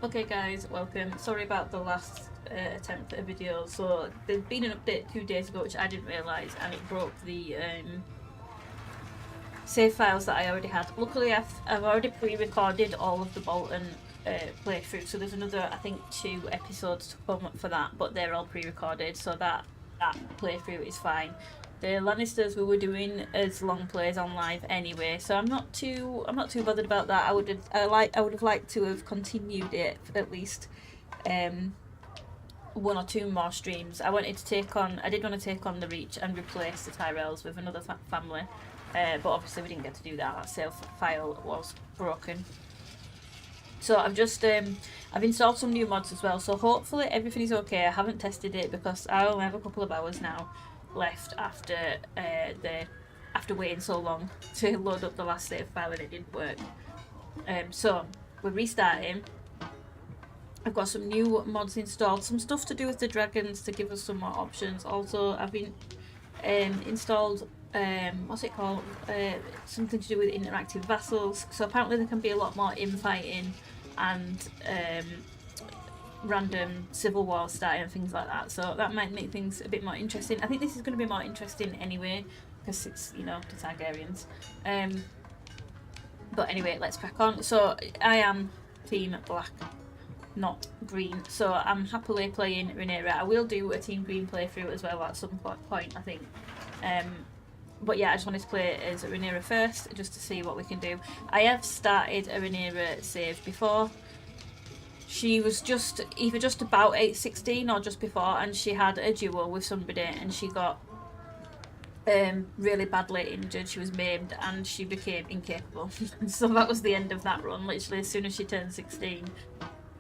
Okay guys, welcome. Sorry about the last attempt at a video. So there's been an update 2 days ago which I didn't realise, and it broke the save files that I already had. Luckily I've already pre-recorded all of the Bolton playthrough, so there's another, I think, 2 episodes to come for that, but they're all pre-recorded, so that playthrough is fine. The Lannisters we were doing as long plays on live anyway, so I'm not too bothered about that. I would have liked to have continued it for at least 1 or 2 more streams. I did want to take on the Reach and replace the Tyrells with another family, but obviously we didn't get to do that. That save file was broken. So I've just I've installed some new mods as well, so hopefully everything is okay. I haven't tested it because I only have a couple of hours now left after waiting so long to load up the last save file and it didn't work. So we're restarting. I've got some new mods installed, some stuff to do with the dragons to give us some more options. Also, I've been installed what's it called? Something to do with interactive vassals. So apparently there can be a lot more infighting and random civil war starting and things like that, so that might make things a bit more interesting. I think this is going to be more interesting anyway because it's, you know, the Targaryens. But anyway, let's crack on. So I am team black, not green, so I'm happily playing Rhaenyra. I will do a team green playthrough as well at some point, I think. But yeah, I just wanted to play as Rhaenyra first just to see what we can do. I have started a Rhaenyra save before. She was either just about 816 or just before, and she had a duel with somebody and she got really badly injured. She was maimed and she became incapable. So that was the end of that run. Literally as soon as she turned 16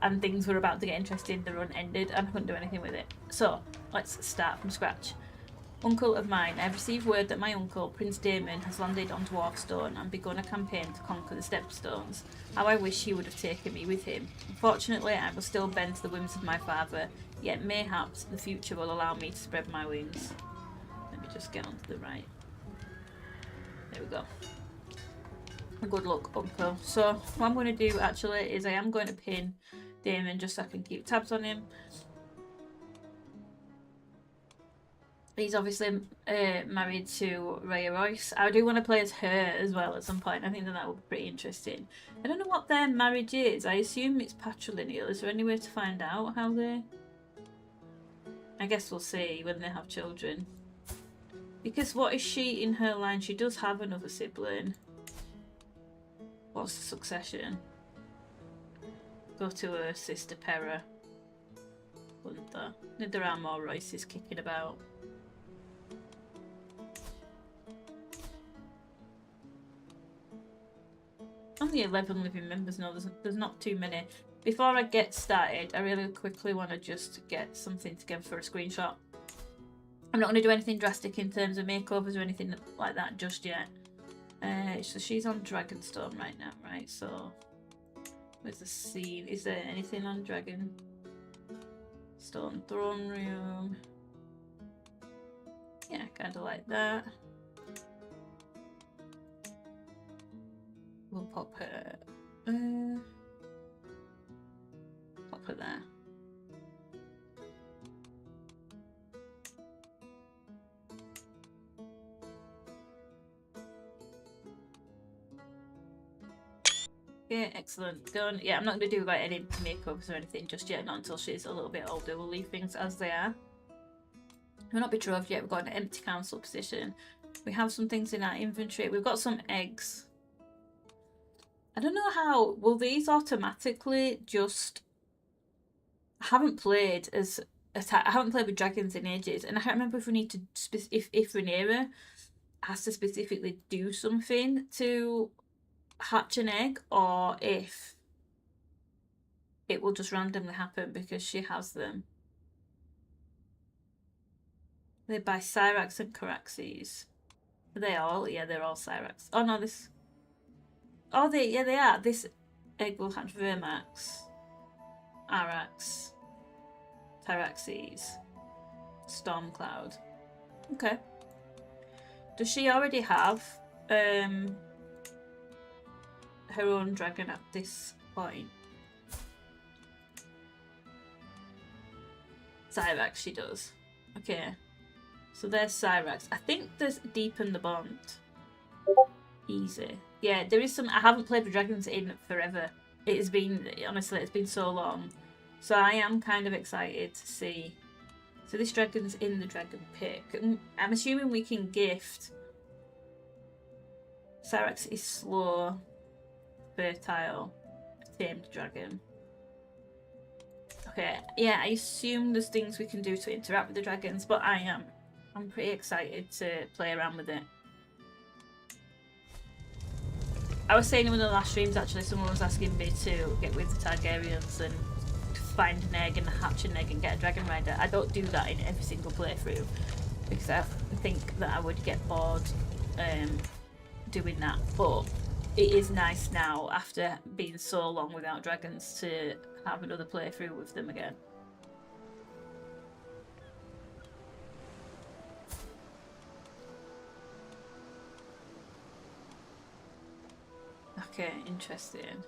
and things were about to get interesting, the run ended and I couldn't do anything with it. So let's start from scratch. Uncle of mine, I have received word that my uncle, Prince Daemon, has landed on Dwarfstone and begun a campaign to conquer the Stepstones. How I wish he would have taken me with him. Unfortunately, I was still bent to the whims of my father, yet mayhaps the future will allow me to spread my wings. Let me just get onto the right. There we go. Good luck, Uncle. So, what I'm going to do actually is I am going to pin Daemon just so I can keep tabs on him. He's obviously married to Rhea Royce. I do want to play as her as well at some point. I think that would be pretty interesting. I don't know what their marriage is. I assume it's patrilineal. Is there any way to find out how they... I guess we'll see when they have children. Because what is she in her line? She does have another sibling. What's the succession? Go to her sister Pera. Wouldn't there? There are more Royces kicking about. Only 11 living members now, there's not too many. Before I get started, I really quickly want to just get something together for a screenshot. I'm not going to do anything drastic in terms of makeovers or anything like that just yet. So she's on Dragonstone right now, right? So, where's the scene? Is there anything on Dragonstone Throne Room? Yeah, kind of like that. We'll pop her there. Okay, excellent. Done. Yeah, I'm not going to do like any makeovers or anything just yet, not until she's a little bit older. We'll leave things as they are. We're not betrothed yet. We've got an empty council position. We have some things in our inventory. We've got some eggs. I don't know how, will these automatically just... I haven't played with dragons in ages, and I can't remember if we need to, if Rhaenyra has to specifically do something to hatch an egg, or if it will just randomly happen because she has them. They're by Cyrax and Caraxes. Are they all? Yeah, they're all Cyrax. Oh no, this... Oh, they are. This egg will hatch Vermax, Arax, Tyraxes, Stormcloud. Okay. Does she already have her own dragon at this point? Cyrax, she does. Okay. So there's Cyrax. I think there's Deepen the Bond. Easy. Yeah, there is some... I haven't played with dragons in forever. It has been... Honestly, it's been so long. So I am kind of excited to see... So this dragon's in the dragon pick. I'm assuming we can gift... Cyrax is slow, fertile, tamed dragon. Okay, yeah, I assume there's things we can do to interact with the dragons, but I'm pretty excited to play around with it. I was saying in one of the last streams, actually, someone was asking me to get with the Targaryens and find an egg and hatch an egg and get a dragon rider. I don't do that in every single playthrough because I think that I would get bored doing that, but it is nice now after being so long without dragons to have another playthrough with them again. Okay, interesting.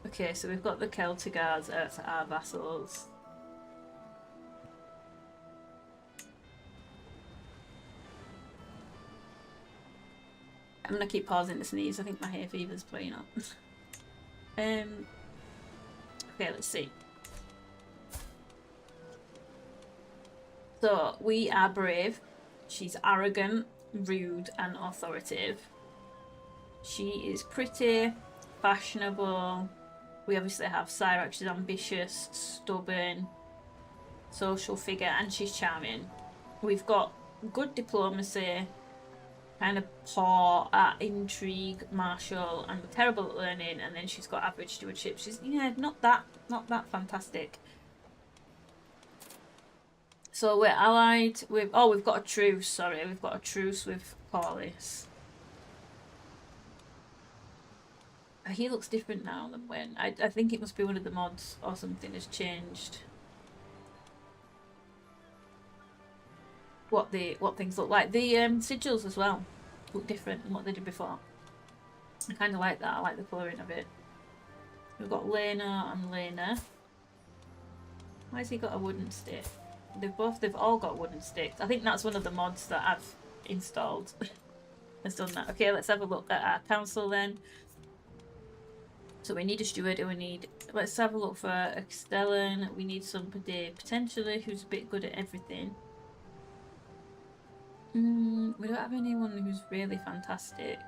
Okay, so we've got the Celtigards as our vassals. I'm gonna keep pausing to sneeze. I think my hay fever's playing up. Okay, let's see. So we are brave. She's arrogant, rude, and authoritative. She is pretty, fashionable. We obviously have Cyrax. She's ambitious, stubborn, social figure, and she's charming. We've got good diplomacy. Kind of poor at intrigue, martial, and terrible at learning, and then she's got average stewardship. She's not that fantastic. So we're allied with we've got a truce, sorry, we've got a truce with Corlys. He looks different now than when. I think it must be one of the mods or something has changed. What things look like. The sigils as well look different than what they did before. I kind of like that. I like the colouring of it. We've got Rhaenyra and Rhaenyra. Why has he got a wooden stick? They've all got wooden sticks. I think that's one of the mods that I've installed. Has done that. Okay, let's have a look at our council then. So we need a steward and we need... Let's have a look for a Castellan. We need somebody potentially who's a bit good at everything. We don't have anyone who's really fantastic.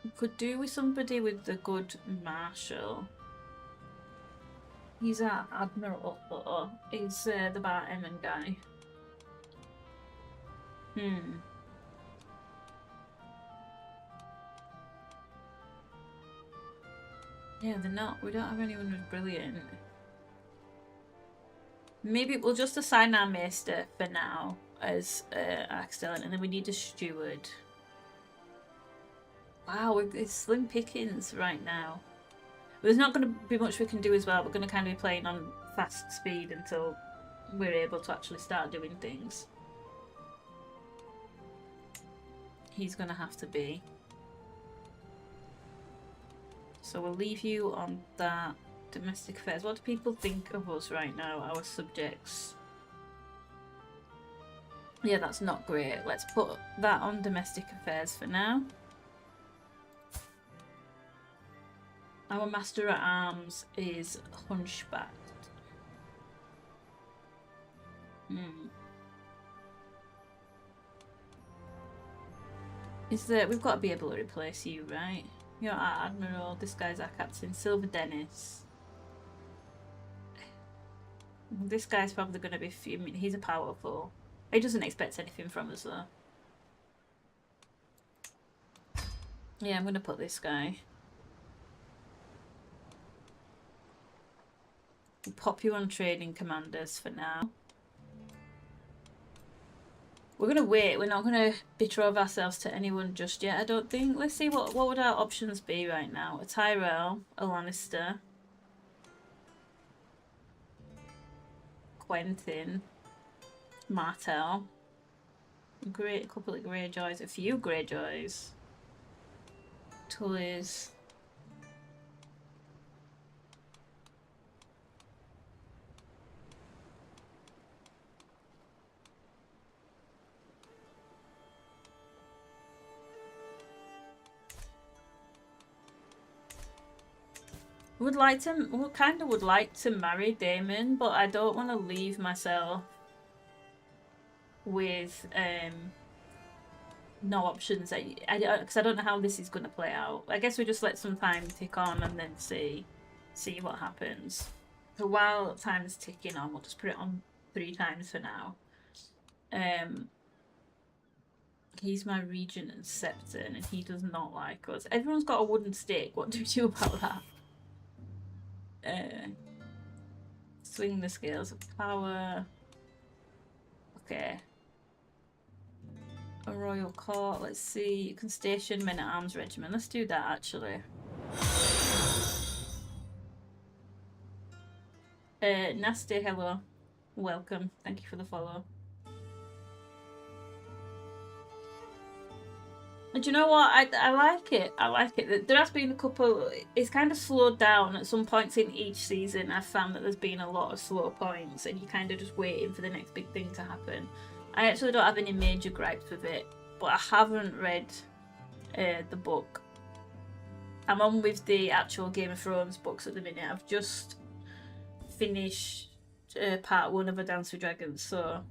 We could do with somebody with the good martial. He's our admiral, though. He's the Bar Emmon guy. Yeah, they're not. We don't have anyone who's brilliant. Maybe we'll just assign our maester for now as Axtellen, and then we need a steward. Wow, it's slim pickings right now. But there's not going to be much we can do as well. We're going to kind of be playing on fast speed until we're able to actually start doing things. He's going to have to be. So we'll leave you on that. Domestic affairs. What do people think of us right now, our subjects? Yeah, that's not great. Let's put that on domestic affairs for now. Our master at arms is hunchbacked. We've got to be able to replace you, right? You're our admiral. This guy's our captain. Silver Dennis. This guy's probably going to be fuming. He's a powerful. He doesn't expect anything from us though. Yeah, I'm going to put this guy. We'll pop you on trading commanders for now. We're going to wait. We're not going to betroth ourselves to anyone just yet, I don't think. Let's see what would our options be right now. A Tyrell, a Lannister. Quentin, Martell, a couple of Greyjoys, a few Greyjoys, Tullys, Would like to, kind of would like to marry Damon, but I don't want to leave myself with no options. Because I don't know how this is going to play out. I guess we just let some time tick on and then see what happens. So while time is ticking on, we'll just put it on 3 times for now. He's my regent and scepter, and he does not like us. Everyone's got a wooden stick. What do we do about that? Swing the scales of power. Okay. A royal court. Let's see. You can station men-at-arms regiment. Let's do that, actually. Nasty, hello. Welcome. Thank you for the follow. And do you know what? I like it. I like it. There has been a couple. It's kind of slowed down at some points in each season. I've found that there's been a lot of slow points, and you're kind of just waiting for the next big thing to happen. I actually don't have any major gripes with it, but I haven't read the book. I'm on with the actual Game of Thrones books at the minute. I've just finished part 1 of A Dance with Dragons, so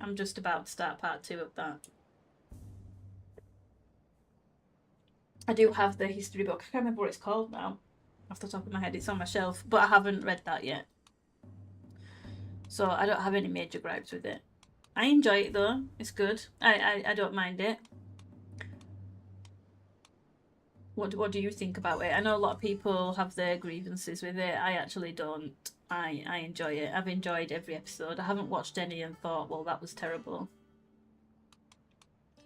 I'm just about to start part 2 of that. I do have the history book. I can't remember what it's called now off the top of my head. It's on my shelf, but I haven't read that yet. So I don't have any major gripes with it. I enjoy it though. It's good. I don't mind it. What do you think about it? I know a lot of people have their grievances with it. I actually don't. I enjoy it. I've enjoyed every episode. I haven't watched any and thought, well, that was terrible.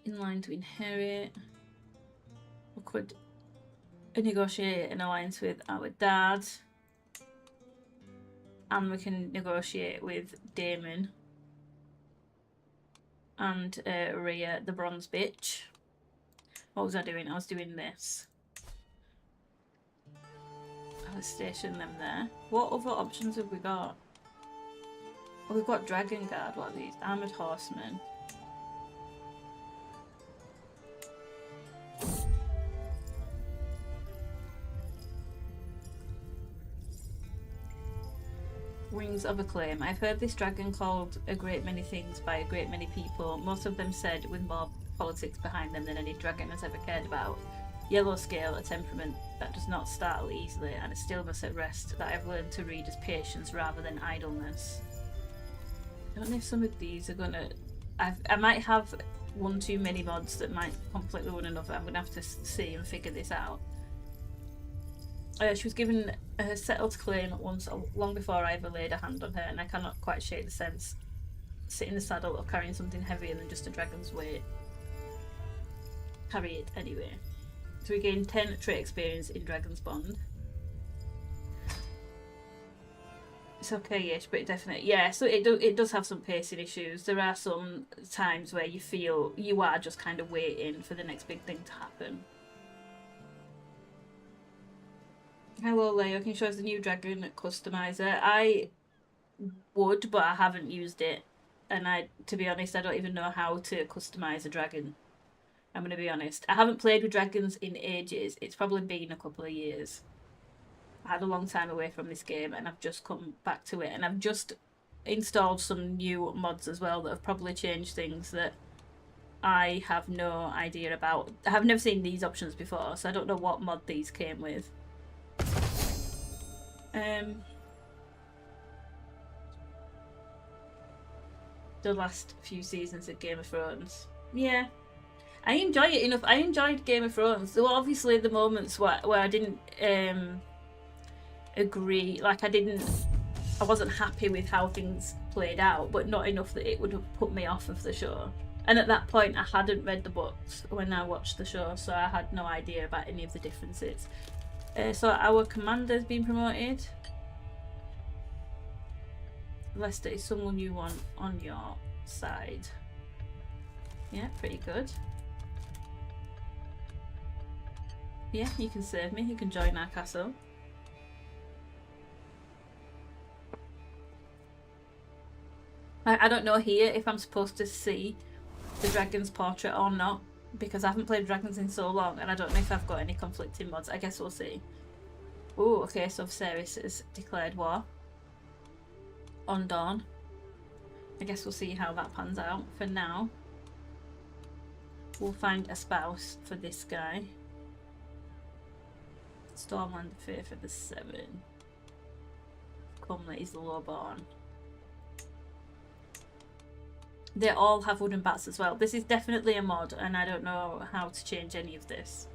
In line to inherit. We could negotiate an alliance with our dad. And we can negotiate with Damon. And Rhea, the bronze bitch. What was I doing? I was doing this. I'll station them there. What other options have we got? Oh, we've got Dragon Guard. What are these? Armoured Horsemen. Wings of Acclaim. I've heard this dragon called a great many things by a great many people. Most of them said with more politics behind them than any dragon has ever cared about. Yellow scale, a temperament that does not startle easily, and a stillness at rest that I've learned to read as patience rather than idleness. I don't know if some of these are gonna... I might have one too many mods that might conflict with one another. I'm gonna have to see and figure this out. She was given a settled claim once, long before I ever laid a hand on her, and I cannot quite shake the sense. Sit in the saddle or carrying something heavier than just a dragon's weight. Carry it anyway. So we gain 10 trait experience in Dragon's Bond. It's okay-ish, but it definitely... Yeah, so it does have some pacing issues. There are some times where you feel you are just kind of waiting for the next big thing to happen. Hello Leo, can you show us the new dragon customizer? I would, but I haven't used it. And to be honest, I don't even know how to customise a dragon. I'm going to be honest. I haven't played with dragons in ages. It's probably been a couple of years. I had a long time away from this game and I've just come back to it. And I've just installed some new mods as well that have probably changed things that I have no idea about. I have never seen these options before, so I don't know what mod these came with. The last few seasons of Game of Thrones. Yeah. I enjoy it enough. I enjoyed Game of Thrones. There were obviously the moments where I didn't agree. Like I wasn't happy with how things played out, but not enough that it would have put me off of the show. And at that point, I hadn't read the books when I watched the show, so I had no idea about any of the differences. So our commander's been promoted. Lester is someone you want on your side. Yeah, pretty good. Yeah, you can save me. You can join our castle. I don't know here if I'm supposed to see the dragon's portrait or not, because I haven't played dragons in so long and I don't know if I've got any conflicting mods. I guess we'll see. Oh, okay, so Viserys has declared war on Dawn. I guess we'll see how that pans out. For now, we'll find a spouse for this guy. Stormland the 5th of the 7. Comley is the lowborn. They all have wooden bats as well. This is definitely a mod, and I don't know how to change any of this.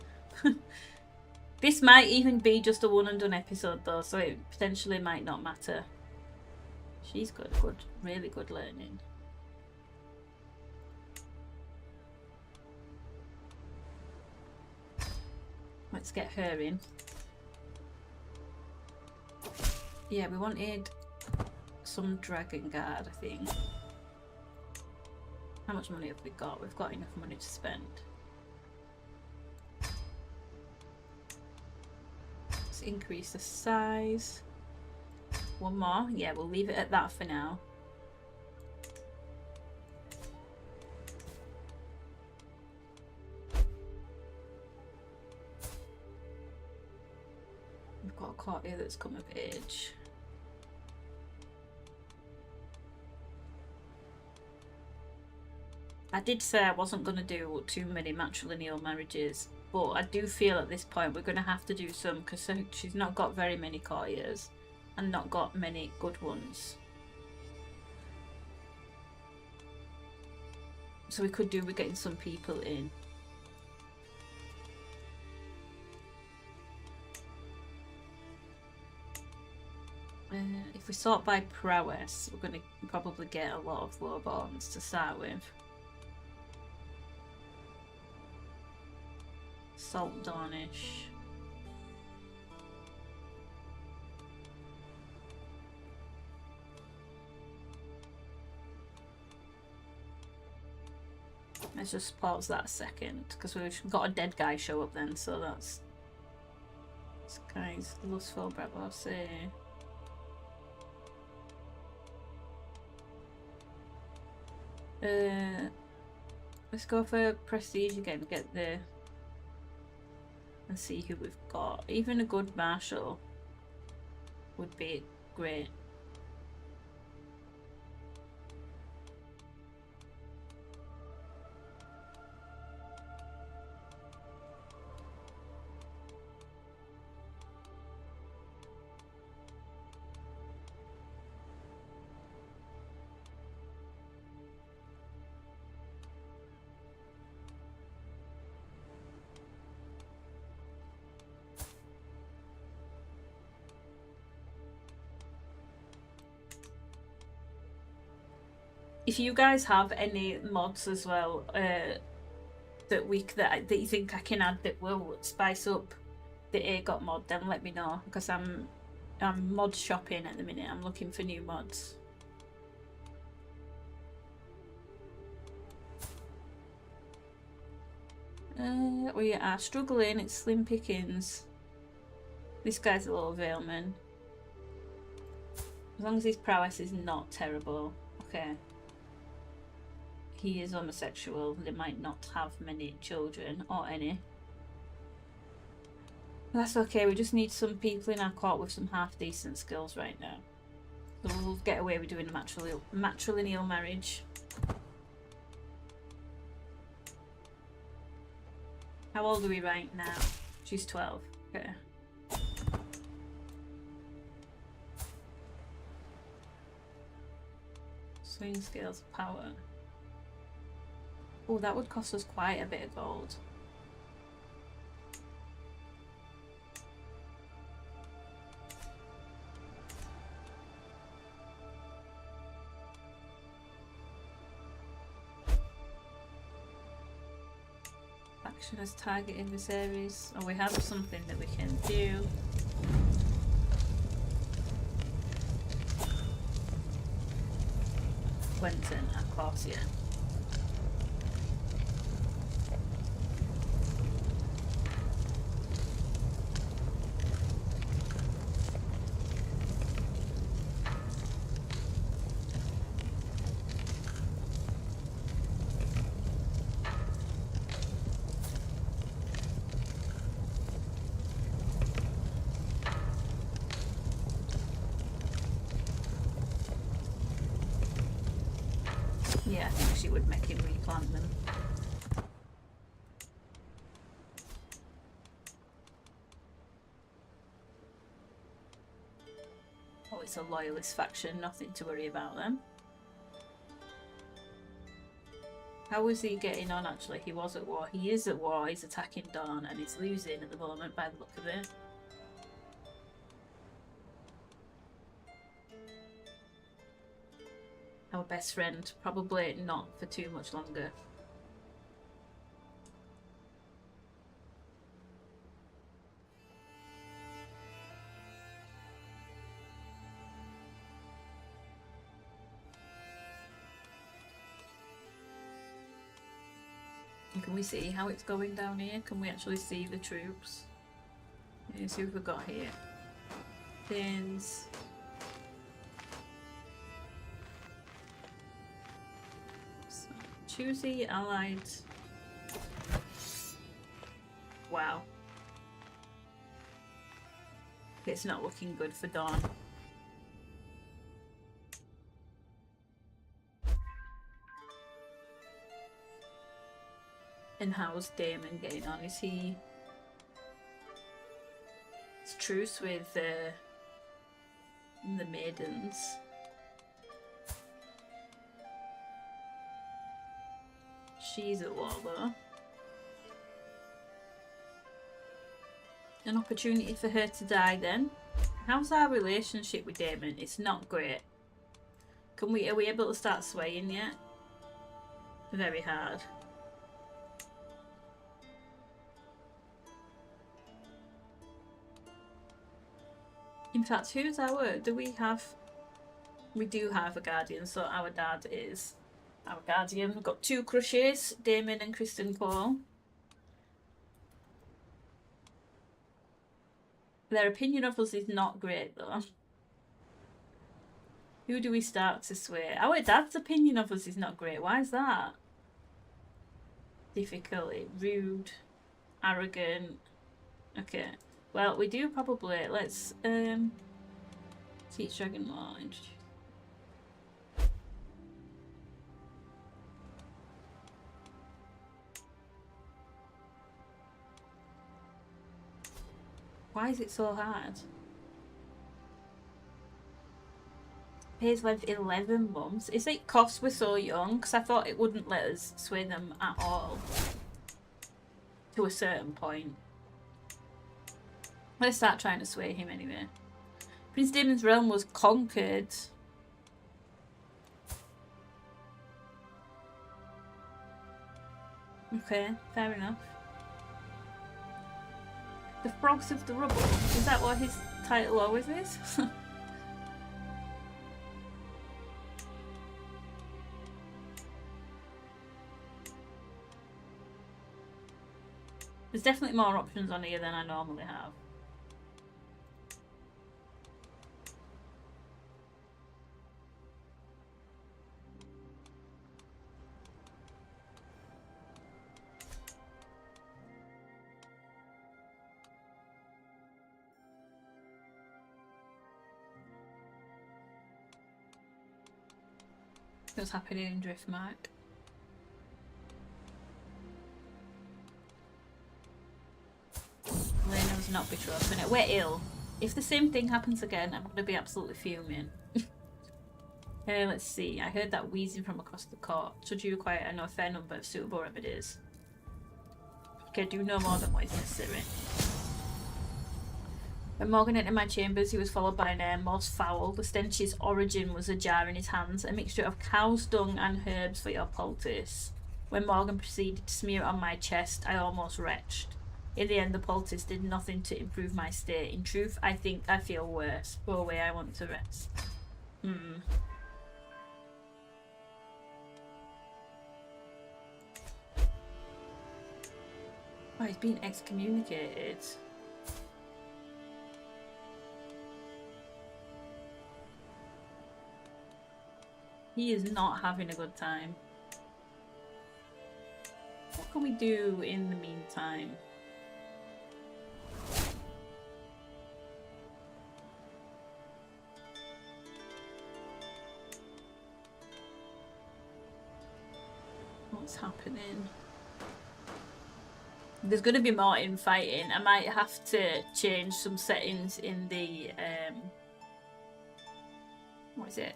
This might even be just a one and done episode though, so it potentially might not matter. She's got good, really good learning. Let's get her in. Yeah, we wanted some Dragon Guard, I think. How much money have we got? We've got enough money to spend. Let's increase the size. One more. Yeah, we'll leave it at that for now. We've got a courtier that's come of age. I did say I wasn't going to do too many matrilineal marriages, but I do feel at this point we're going to have to do some because she's not got very many courtiers and not got many good ones. So we could do with getting some people in. If we sort by prowess, we're going to probably get a lot of lowborns to start with. Salt Dornish. Let's just pause that a second because we've got a dead guy show up then, so that's this guy's lustful bravo say. Let's go for prestige again, get the and see who we've got. Even a good marshal would be great. If you guys have any mods as well that you think I can add that will spice up the AGOT mod, then let me know because I'm mod shopping at the minute. I'm looking for new mods. We are struggling. It's slim pickings. This guy's a little Veilman. As long as his prowess is not terrible. Okay. He is homosexual. They might not have many children or any. That's okay. We just need some people in our court with some half decent skills right now. So we'll get away with doing a matrilineal marriage. How old are we right now? She's 12. Okay. Swing scales of power. Oh, that would cost us quite a bit of gold. Faction as target in this area. Oh, we have something that we can do. Quentin, of course, yeah. Yeah, I think she would make him replant them. Oh, it's a loyalist faction, nothing to worry about them. How was he getting on actually? He was at war. He is at war, he's attacking Dawn and he's losing at the moment by the look of it. Our best friend, probably not for too much longer. Can we see how it's going down here? Can we actually see the troops? Let's see what we've got here. Pins. So, choose the allied. Wow. It's not looking good for Dawn. And how's Damon getting on? Is he... It's truce with the maidens. She's at war though. An opportunity for her to die then. How's our relationship with Damon? It's not great. Are we able to start swaying yet? Very hard. In fact, who's our... Do we have... We do have a guardian, so our dad is our guardian. We've got 2 crushes, Damon and Kristen Cole. Their opinion of us is not great though. Who do we start to sway? Our dad's opinion of us is not great. Why is that? Difficult, rude, arrogant. Okay. Well, we do probably... Let's teach Dragon Law. Why is it so hard? Pays length 11 months. Is it costs we're so young? Because I thought it wouldn't let us sway them at all. To a certain point. Let's start trying to sway him anyway. Prince Damon's realm was conquered. Okay, fair enough. The Frogs of the Rubble. Is that what his title always is? There's definitely more options on here than I normally have. What's happening in Driftmark? Lena's not betrothed in it. We're ill. If the same thing happens again, I'm going to be absolutely fuming. Let's see. I heard that wheezing from across the court. Should you require a fair number of suitable remedies? Okay, do no more than what is necessary. When Morgan entered my chambers, he was followed by an air most foul. The stench's origin was a jar in his hands, a mixture of cow's dung and herbs for your poultice. When Morgan proceeded to smear it on my chest, I almost retched. In the end, the poultice did nothing to improve my state. In truth, I think I feel worse. Go away, I want to rest. Oh, he's been excommunicated. He is not having a good time. What can we do in the meantime? What's happening? There's going to be more infighting. I might have to change some settings in the what is it?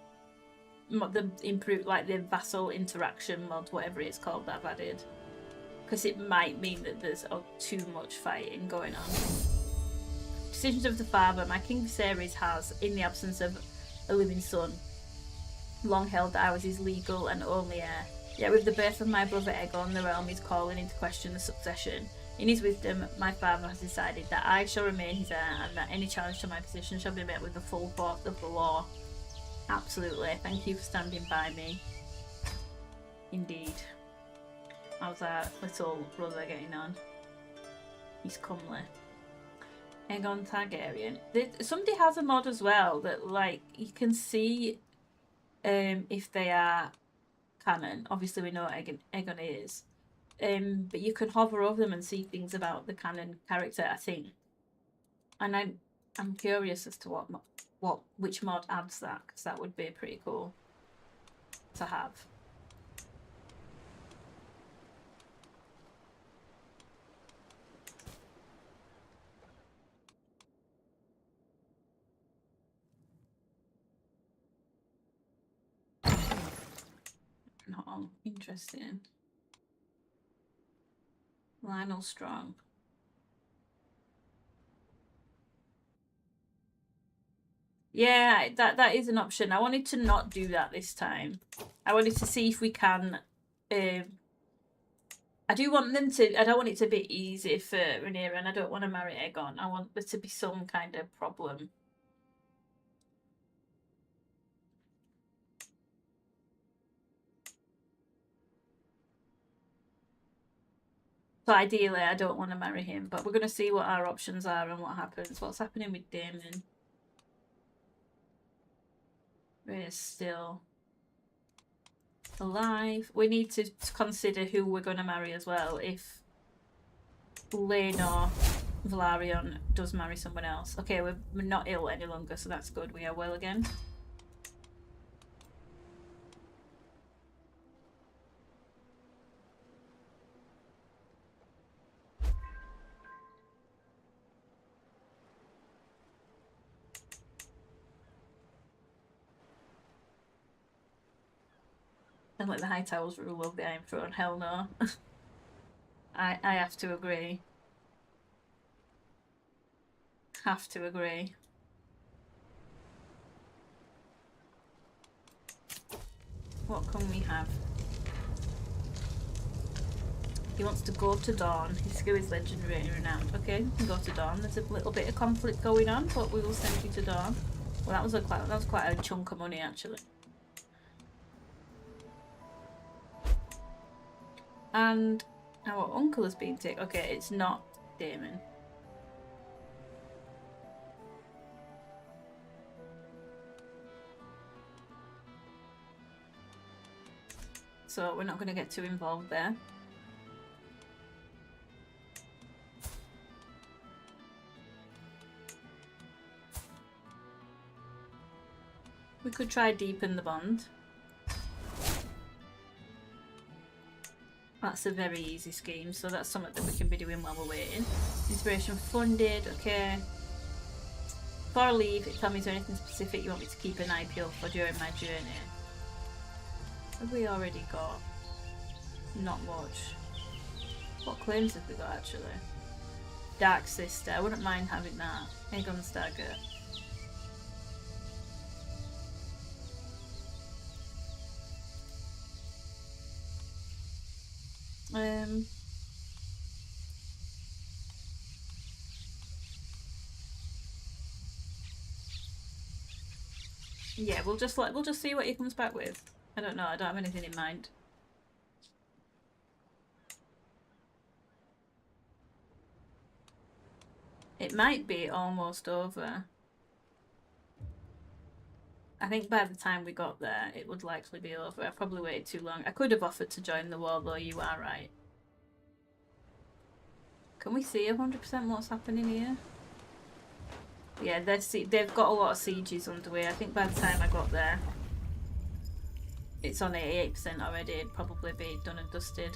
The improve, like the vassal interaction mod, whatever it's called, that I've added, because it might mean that there's too much fighting going on. Decisions of the father. My King Viserys has, in the absence of a living son, long held that I was his legal and only heir. Yet with the birth of my brother Aegon, the realm is calling into question the succession. In his wisdom, my father has decided that I shall remain his heir, and that any challenge to my position shall be met with the full force of the law. Absolutely. Thank you for standing by me. Indeed. How's our little brother getting on? He's comely. Aegon Targaryen. Somebody has a mod as well that, like, you can see if they are canon. Obviously we know Aegon is. But you can hover over them and see things about the canon character, I think. And I'm curious as to which mod adds that, because that would be pretty cool to have. Oh, interesting. Lionel Strong. Yeah, that is an option. I wanted to not do that this time. I wanted to see if we can. I do want them to. I don't want it to be easy for Rhaenyra, and I don't want to marry Aegon. I want there to be some kind of problem. So ideally, I don't want to marry him, but we're going to see what our options are and what happens. What's happening with Daemon? We're still alive. We need to consider who we're going to marry as well. If Rhaenyra Velaryon does marry someone else. Okay, we're not ill any longer, so that's good. We are well again. And like the High Towers rule of the Iron Throne. Hell no. I have to agree. Have to agree. What can we have? He wants to go to Dawn. His skill is legendary and renowned. Okay, we can go to Dawn. There's a little bit of conflict going on, but we will send you to Dawn. Well, that was quite a chunk of money actually. And our uncle has been taken. Okay, it's not Daemon. So we're not going to get too involved there. We could try deepen the bond. That's a very easy scheme, so that's something that we can be doing while we're waiting. Inspiration funded, okay. Before I leave, tell me is there anything specific you want me to keep an eye peeled for during my journey? Have we already got? Not much. What claims have we got actually? Dark Sister, I wouldn't mind having that. Aegon's Dagger. Yeah, we'll just see what he comes back with. I don't know, I don't have anything in mind. It might be almost over. I think by the time we got there, it would likely be over. I probably waited too long. I could have offered to join the war, though, you are right. Can we see 100% what's happening here? Yeah, they've got a lot of sieges underway. I think by the time I got there, it's on 88% already. It'd probably be done and dusted.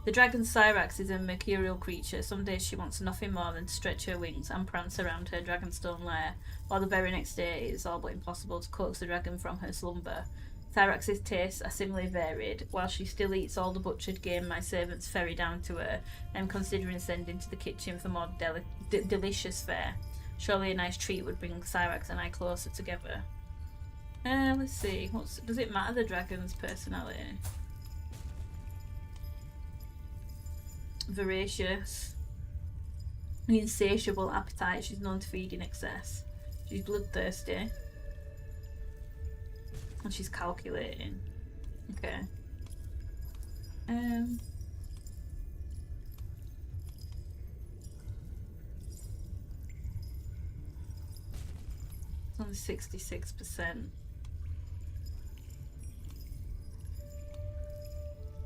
The dragon Cyrax is a mercurial creature. Some days she wants nothing more than to stretch her wings and prance around her dragonstone lair, while the very next day it is all but impossible to coax the dragon from her slumber. Cyrax's tastes are similarly varied. While she still eats all the butchered game my servants ferry down to her, I'm considering sending to the kitchen for more delicious fare. Surely a nice treat would bring Cyrax and I closer together. Let's see. Does it matter the dragon's personality? Voracious. An insatiable appetite. She's known to feed in excess. She's bloodthirsty. And she's calculating. Okay. It's only 66%.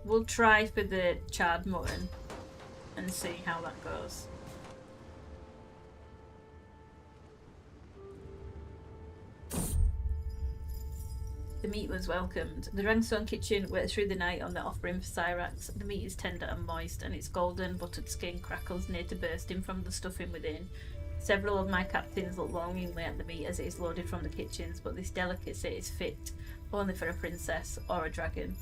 We'll try for the charred mutton and see how that goes. The meat was welcomed. The Dragonstone kitchen worked through the night on the offering for Cyrax. The meat is tender and moist, and its golden buttered skin crackles near to bursting from the stuffing within. Several of my captains look longingly at the meat as it is loaded from the kitchens, but this delicacy is fit only for a princess or a dragon.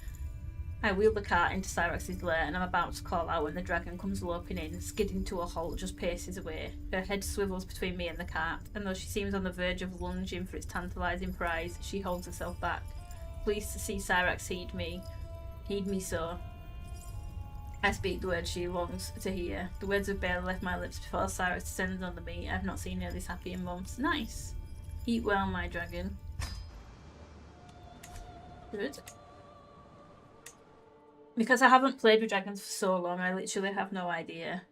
I wheel the cart into Cyrax's lair and I'm about to call out when the dragon comes loping in, skidding to a halt just paces away. Her head swivels between me and the cart, and though she seems on the verge of lunging for its tantalising prize, she holds herself back. Pleased to see Cyrax heed me so. I speak the words she longs to hear. The words have barely left my lips before Cyrax descends on the meat. I've not seen her this happy in months. Nice. Eat well, my dragon. Good. Because I haven't played with dragons for so long, I literally have no idea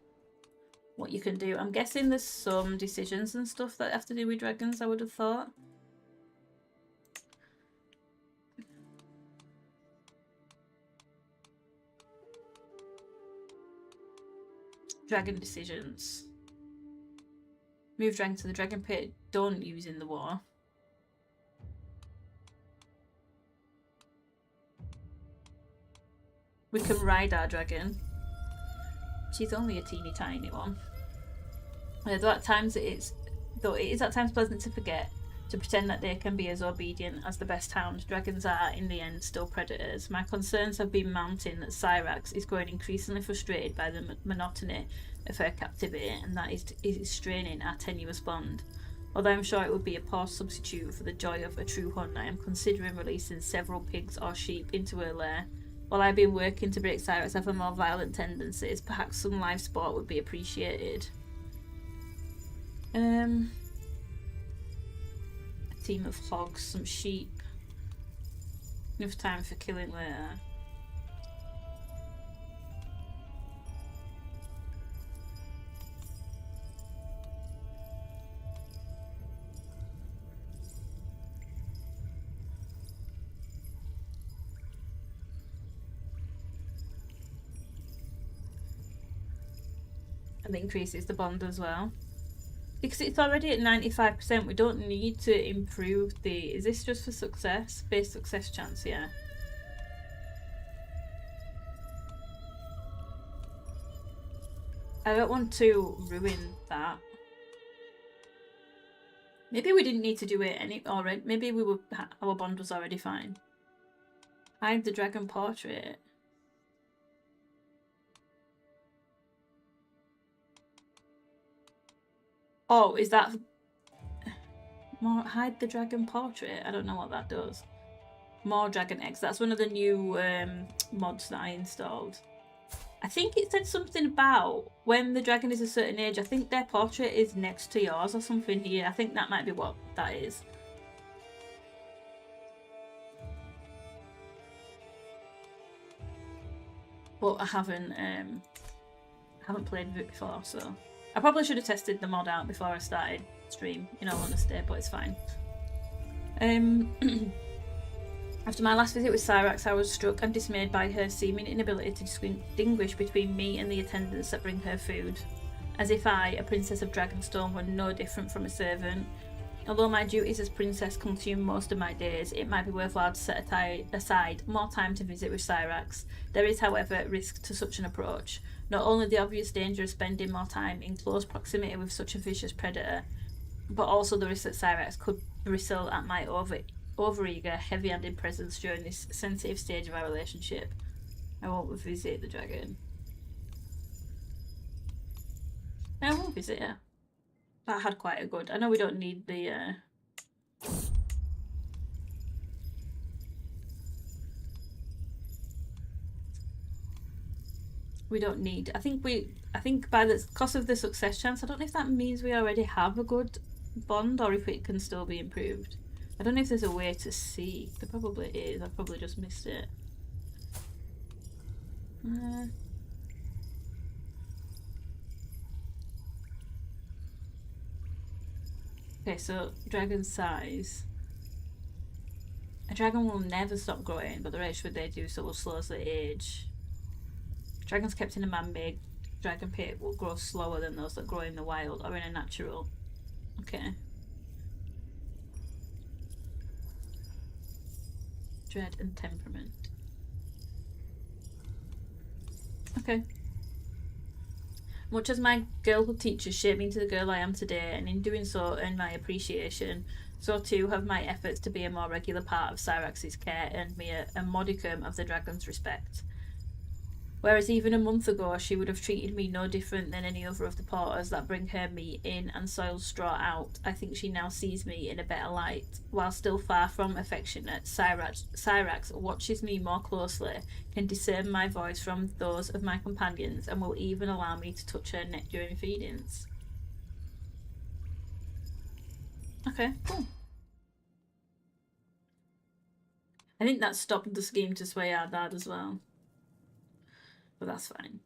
what you can do. I'm guessing there's some decisions and stuff that have to do with dragons, I would have thought. Dragon decisions. Move dragon to the dragon pit. Don't use in the war. We can ride our dragon. She's only a teeny tiny one. Though it is at times pleasant to forget, to pretend that they can be as obedient as the best hound, dragons are, in the end, still predators. My concerns have been mounting that Cyrax is growing increasingly frustrated by the monotony of her captivity, and that is straining our tenuous bond. Although I'm sure it would be a poor substitute for the joy of a true hunt, I am considering releasing several pigs or sheep into her lair. While I've been working to break Cyrax have more violent tendencies, perhaps some live sport would be appreciated. A team of hogs, some sheep. Enough time for killing later. And increases the bond as well. Because it's already at 95%, we don't need to improve the... Is this just for success? Base success chance, yeah. I don't want to ruin that. Maybe we didn't need to do it already. Maybe our bond was already fine. Hide the dragon portrait. Oh, is that... More hide the dragon portrait? I don't know what that does. More dragon eggs. That's one of the new mods that I installed. I think it said something about when the dragon is a certain age, I think their portrait is next to yours or something here. I think that might be what that is. But I haven't played with it before, so... I probably should have tested the mod out before I started stream, in all honesty, but it's fine. After my last visit with Cyrax, I was struck and dismayed by her seeming inability to distinguish between me and the attendants that bring her food. As if I, a princess of Dragonstone, were no different from a servant. Although my duties as princess consume most of my days, it might be worthwhile to set aside more time to visit with Cyrax. There is, however, risk to such an approach. Not only the obvious danger of spending more time in close proximity with such a vicious predator, but also the risk that Cyrax could bristle at my overeager, heavy-handed presence during this sensitive stage of our relationship. I won't visit the dragon. I won't visit her. That had quite a good... I know we don't need the... We don't need... I think by the cost of the success chance, I don't know if that means we already have a good bond or if it can still be improved. I don't know if there's a way to see. There probably is. I've probably just missed it. Okay, so dragon size. A dragon will never stop growing, but the rate at which they do so will slow as they age. Dragons kept in a man-made dragon pit will grow slower than those that grow in the wild or in a natural. Okay. Dread and temperament. Okay. Much as my girlhood teachers shaped me into the girl I am today, and in doing so earned my appreciation, so too have my efforts to be a more regular part of Cyrax's care earned me a modicum of the dragon's respect. Whereas even a month ago she would have treated me no different than any other of the porters that bring her meat in and soiled straw out, I think she now sees me in a better light. While still far from affectionate, Cyrax watches me more closely, can discern my voice from those of my companions, and will even allow me to touch her neck during feedings. Okay, cool. I think that stopped the scheme to sway our dad as well. But that's fine.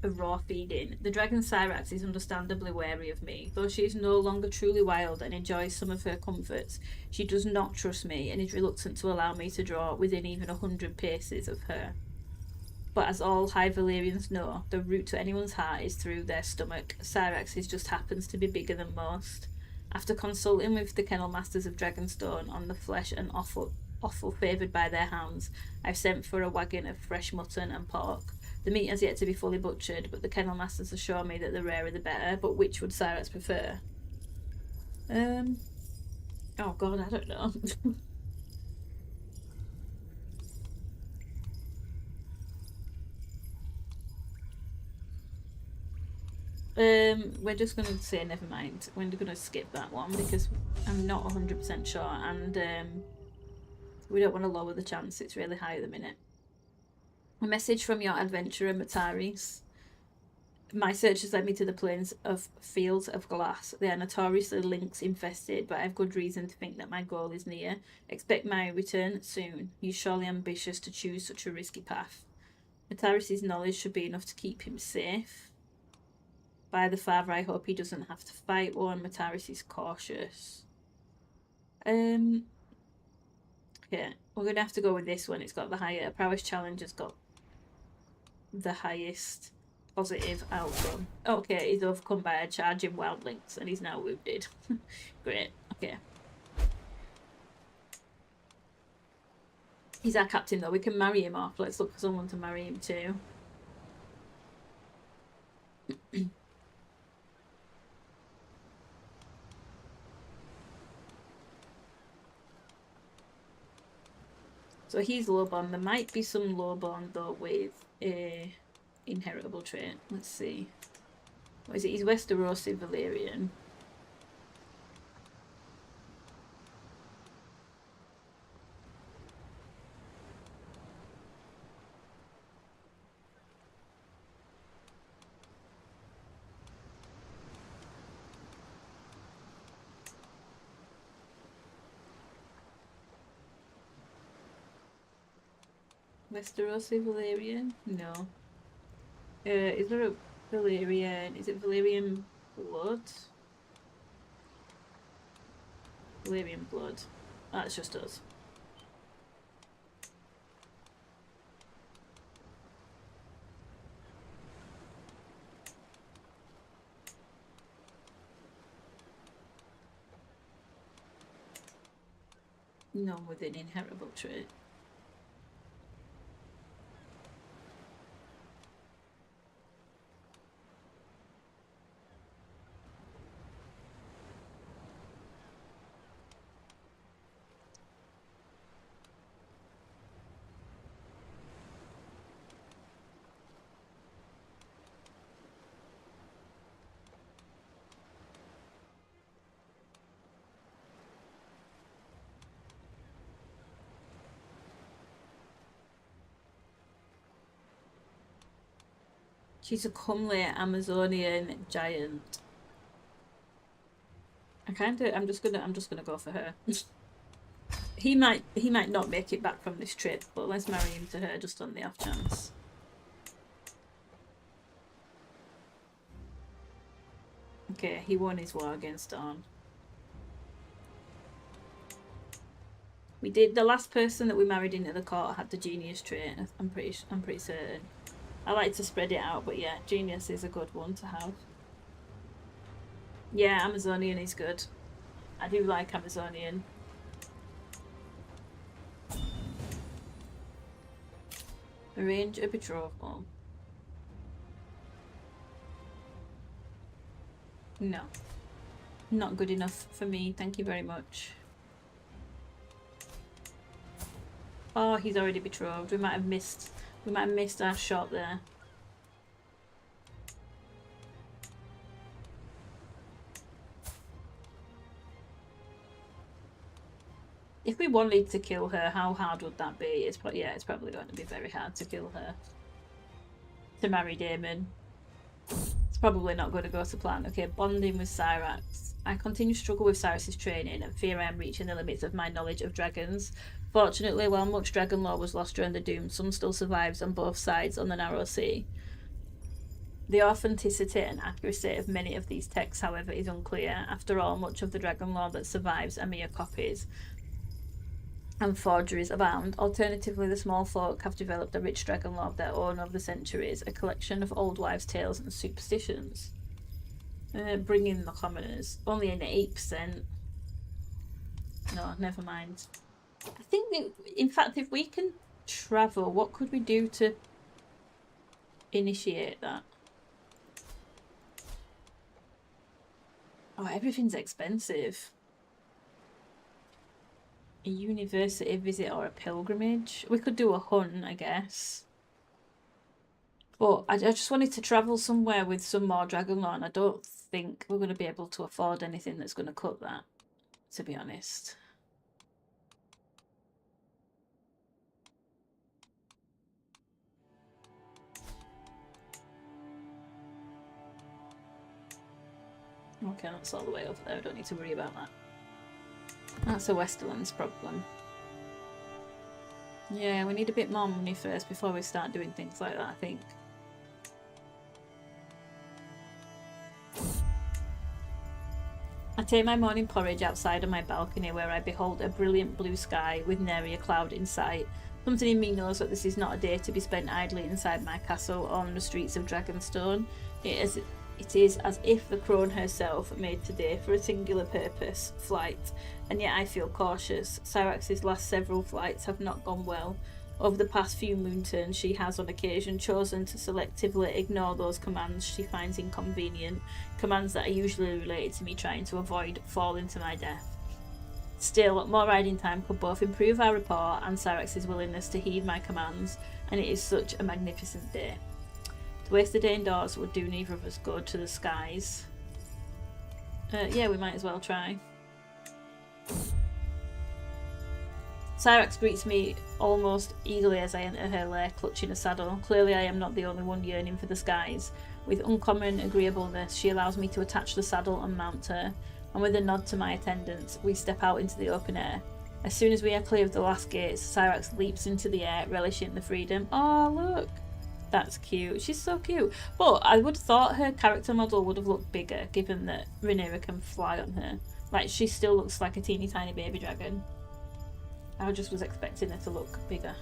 A raw feeding. The dragon Cyrax is understandably wary of me. Though she is no longer truly wild and enjoys some of her comforts, she does not trust me and is reluctant to allow me to draw within even 100 paces of her. But as all High Valyrians know, the route to anyone's heart is through their stomach. Cyrax's just happens to be bigger than most. After consulting with the kennel masters of Dragonstone on the flesh and offal favoured by their hounds, I've sent for a wagon of fresh mutton and pork. The meat has yet to be fully butchered, but the kennel masters assure me that the rarer the better. But which would Cyrax prefer? Oh god, I don't know. We're just going to say never mind. We're going to skip that one because I'm not 100% sure, and we don't want to lower the chance. It's really high at the minute. A message from your adventurer Mataris. My search has led me to the plains of Fields of Glass. They are notoriously lynx infested, but I have good reason to think that my goal is near. Expect my return soon. He's surely ambitious to choose such a risky path. Mataris' knowledge should be enough to keep him safe. By the Father, I hope he doesn't have to fight one. Mataris is cautious. Okay, we're going to have to go with this one. It's got the higher... Prowess Challenge has got the highest positive outcome. Okay, he's overcome by a charging wild lynx and he's now wounded. Great, okay. He's our captain though. We can marry him off. Let's look for someone to marry him to. So he's lowborn. There might be some lowborn though with a inheritable trait. Let's see. What is it? He's Westerosi Valyrian. Westerosi Valyrian? No. Is there a Valyrian? Is it Valyrian blood? Valyrian blood. That's just us. None with an inheritable trait. She's a comely Amazonian giant. I'm just gonna go for her. He might not make it back from this trip, but let's marry him to her just on the off chance. Okay, he won his war against Dawn. We did. The last person that we married into the court had the genius trait. I'm pretty certain. I like to spread it out, but yeah, genius is a good one to have. Yeah, Amazonian is good. I do like Amazonian. Arrange a betrothal. No. Not good enough for me, thank you very much. Oh, he's already betrothed. We might have missed our shot there. If we wanted to kill her, how hard would that be? It's probably going to be very hard to kill her. To marry Daemon. It's probably not going to go to plan. Okay, bonding with Syrax. I continue to struggle with Cyrus's training and fear I am reaching the limits of my knowledge of dragons. Fortunately, while much dragon lore was lost during the Doom, some still survives on both sides on the narrow sea. The authenticity and accuracy of many of these texts, however, is unclear. After all, much of the dragon lore that survives are mere copies, and forgeries abound. Alternatively, the small folk have developed a rich dragon lore of their own over the centuries, a collection of old wives' tales and superstitions. Bring in the commoners. Only an 8%. No, never mind. I think, in fact, if we can travel, what could we do to initiate that? Oh, everything's expensive. A university visit or a pilgrimage. We could do a hunt, I guess. But I just wanted to travel somewhere with some more dragon lore, and I don't think we're going to be able to afford anything that's going to cut that, to be honest. Okay, that's all the way over there. I don't need to worry about that. That's a Westerlands problem. Yeah, we need a bit more money first before we start doing things like that, I think. I take my morning porridge outside on my balcony where I behold a brilliant blue sky with nary a cloud in sight. Something in me knows that this is not a day to be spent idly inside my castle or on the streets of Dragonstone. It is as if the crone herself made today for a singular purpose, flight, and yet I feel cautious. Syrax's last several flights have not gone well. Over the past few moon turns, she has on occasion chosen to selectively ignore those commands she finds inconvenient, commands that are usually related to me trying to avoid falling to my death. Still, more riding time could both improve our rapport and Syrax's willingness to heed my commands, and it is such a magnificent day. To waste the day indoors would do neither of us good to the skies. Yeah, we might as well try. Syrax greets me almost eagerly as I enter her lair, clutching a saddle. Clearly I am not the only one yearning for the skies. With uncommon agreeableness, she allows me to attach the saddle and mount her, and with a nod to my attendants, we step out into the open air. As soon as we are clear of the last gates, Syrax leaps into the air, relishing the freedom. Oh, look! That's cute. She's so cute. But I would have thought her character model would have looked bigger, given that Rhaenyra can fly on her. Like, she still looks like a teeny tiny baby dragon. I just was expecting her to look bigger.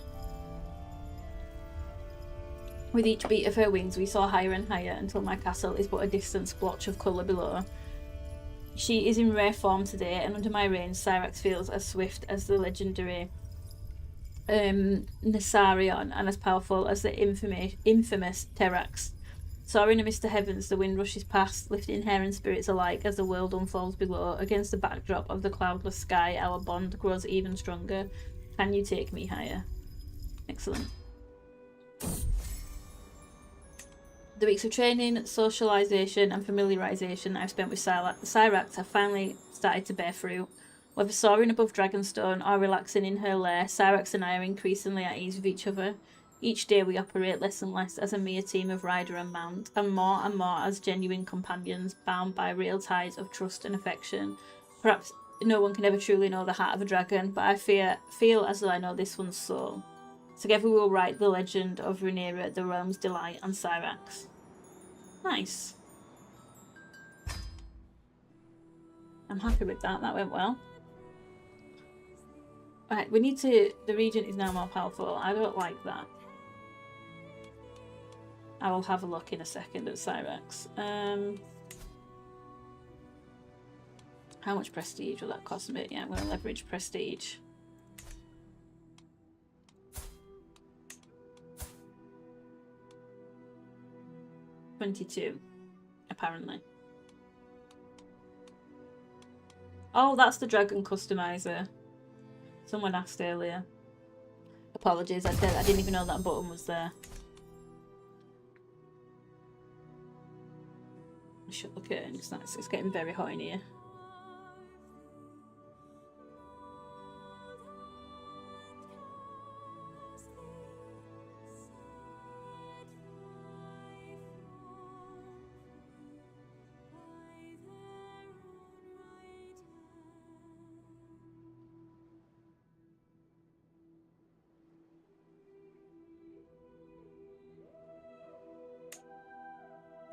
With each beat of her wings, we soar higher and higher until my castle is but a distant splotch of colour below. She is in rare form today, and under my reign, Cyrax feels as swift as the legendary Nessarion and as powerful as the infamous Terrax. Soaring amidst the heavens, the wind rushes past, lifting hair and spirits alike as the world unfolds below. Against the backdrop of the cloudless sky, our bond grows even stronger. Can you take me higher? Excellent. The weeks of training, socialisation and familiarisation I've spent with Cyrax have finally started to bear fruit. Whether soaring above Dragonstone or relaxing in her lair, Cyrax and I are increasingly at ease with each other. Each day we operate less and less as a mere team of rider and mount, and more as genuine companions, bound by real ties of trust and affection. Perhaps no one can ever truly know the heart of a dragon, but I feel as though I know this one's soul. Together we will write the legend of Rhaenyra, the realm's delight, and Cyrax. Nice. I'm happy with that. That went well. Right, we need to... The regent is now more powerful. I don't like that. I will have a look in a second at Cyrax. How much prestige will that cost me? Yeah, I'm going to leverage prestige. $22, apparently. Oh, that's the dragon customizer. Someone asked earlier. Apologies, I didn't even know that button was there. Shut the curtain because it's getting very hot in here.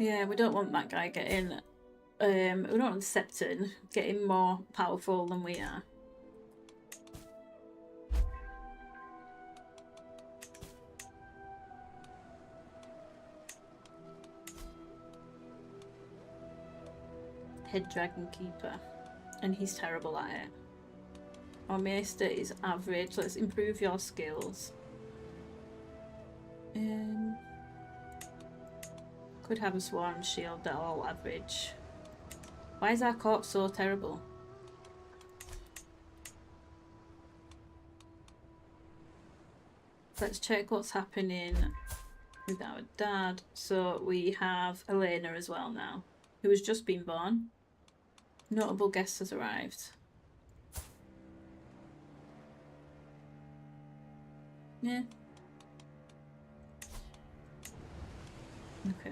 Yeah, we don't want that guy getting, we don't want Septon getting more powerful than we are. Head Dragon Keeper, and he's terrible at it. Our Maester is average. Let's improve your skills. Could have a Sworn Shield, they're all average. Why is our corpse so terrible? Let's check what's happening with our dad. So we have Rhaenyra as well now, who has just been born. Notable guest has arrived. Yeah. Okay.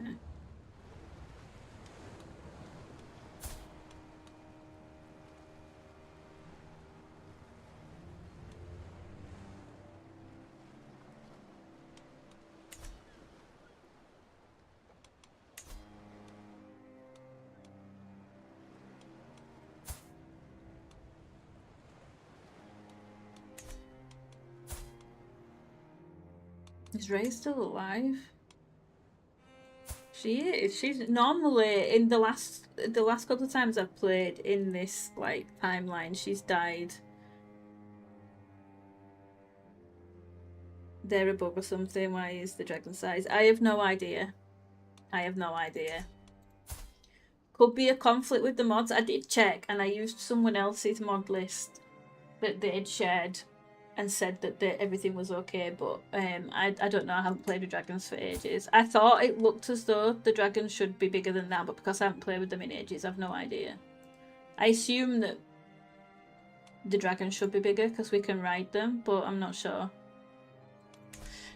Is Ray still alive? She is. She's normally in the last couple of times I've played in this like timeline, she's died there above or something. Why is the dragon size? I have no idea. I have no idea. Could be a conflict with the mods. I did check and I used someone else's mod list that they had shared and said that everything was okay, but I don't know, I haven't played with dragons for ages. I thought it looked as though the dragons should be bigger than that, but because I haven't played with them in ages, I've no idea. I assume that the dragons should be bigger because we can ride them, but I'm not sure.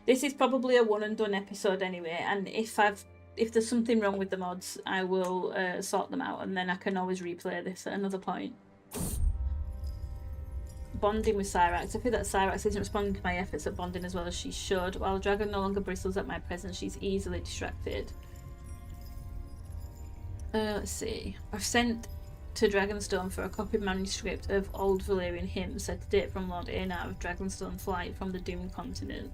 This is probably a one and done episode anyway, and if there's something wrong with the mods, I will sort them out, and then I can always replay this at another point. Bonding with Cyrax. I feel that Cyrax isn't responding to my efforts at bonding as well as she should. While the dragon no longer bristles at my presence, she's easily distracted. Let's see. I've sent to Dragonstone for a copied manuscript of old Valyrian hymns set to date from Lord Rhaenyra of Dragonstone flight from the Doomed Continent.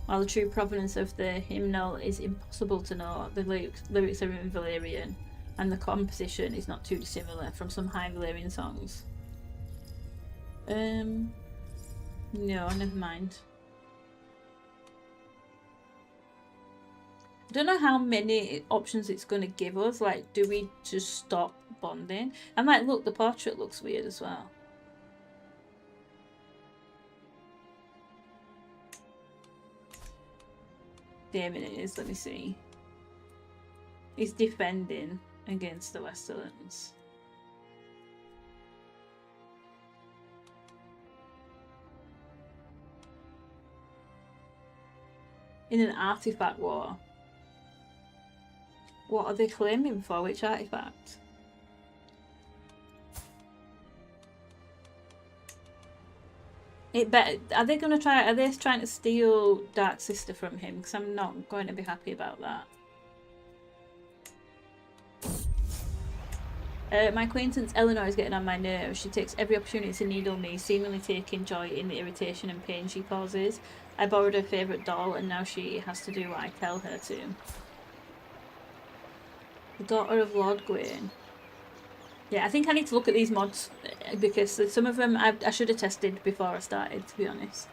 While the true provenance of the hymnal is impossible to know, the lyrics are in Valyrian. and the composition is not too dissimilar from some High Valyrian songs. No, never mind. I don't know how many options it's going to give us. Like, do we just stop bonding? And like, look, the portrait looks weird as well. Damon it is, let me see. He's defending against the Westerlands. In an artifact war. What are they claiming for? Which artifact? Are they going to try? Are they trying to steal Dark Sister from him? Because I'm not going to be happy about that. My acquaintance Eleanor is getting on my nerves. She takes every opportunity to needle me, seemingly taking joy in the irritation and pain she causes. I borrowed her favourite doll, and now she has to do what I tell her to. The daughter of Lord Gawain. Yeah, I think I need to look at these mods because some of them I should have tested before I started, to be honest.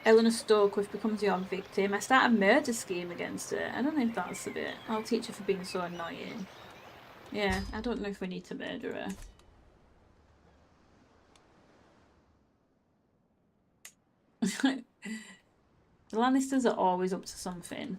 Eleanor Stokewiff becomes your victim. I start a murder scheme against her. I don't know if that's a bit. I'll teach her for being so annoying. Yeah, I don't know if we need to murder her. The Lannisters are always up to something.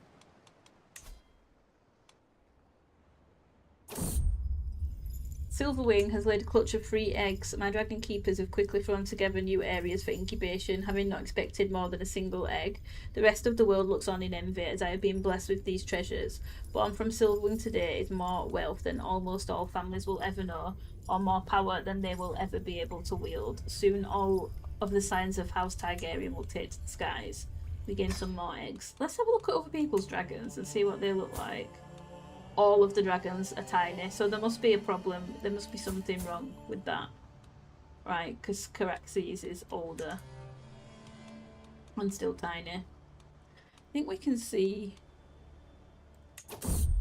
Silverwing has laid a clutch of 3 eggs. My dragon keepers have quickly thrown together new areas for incubation, having not expected more than a single egg. The rest of the world looks on in envy as I have been blessed with these treasures. What on from Silverwing today is more wealth than almost all families will ever know, or more power than they will ever be able to wield. Soon all of the signs of House Targaryen will take to the skies. We gain some more eggs. Let's have a look at other people's dragons and see what they look like. All of the dragons are tiny, so there must be a problem. There must be something wrong with that. Right, because Caraxes is older and still tiny. I think we can see...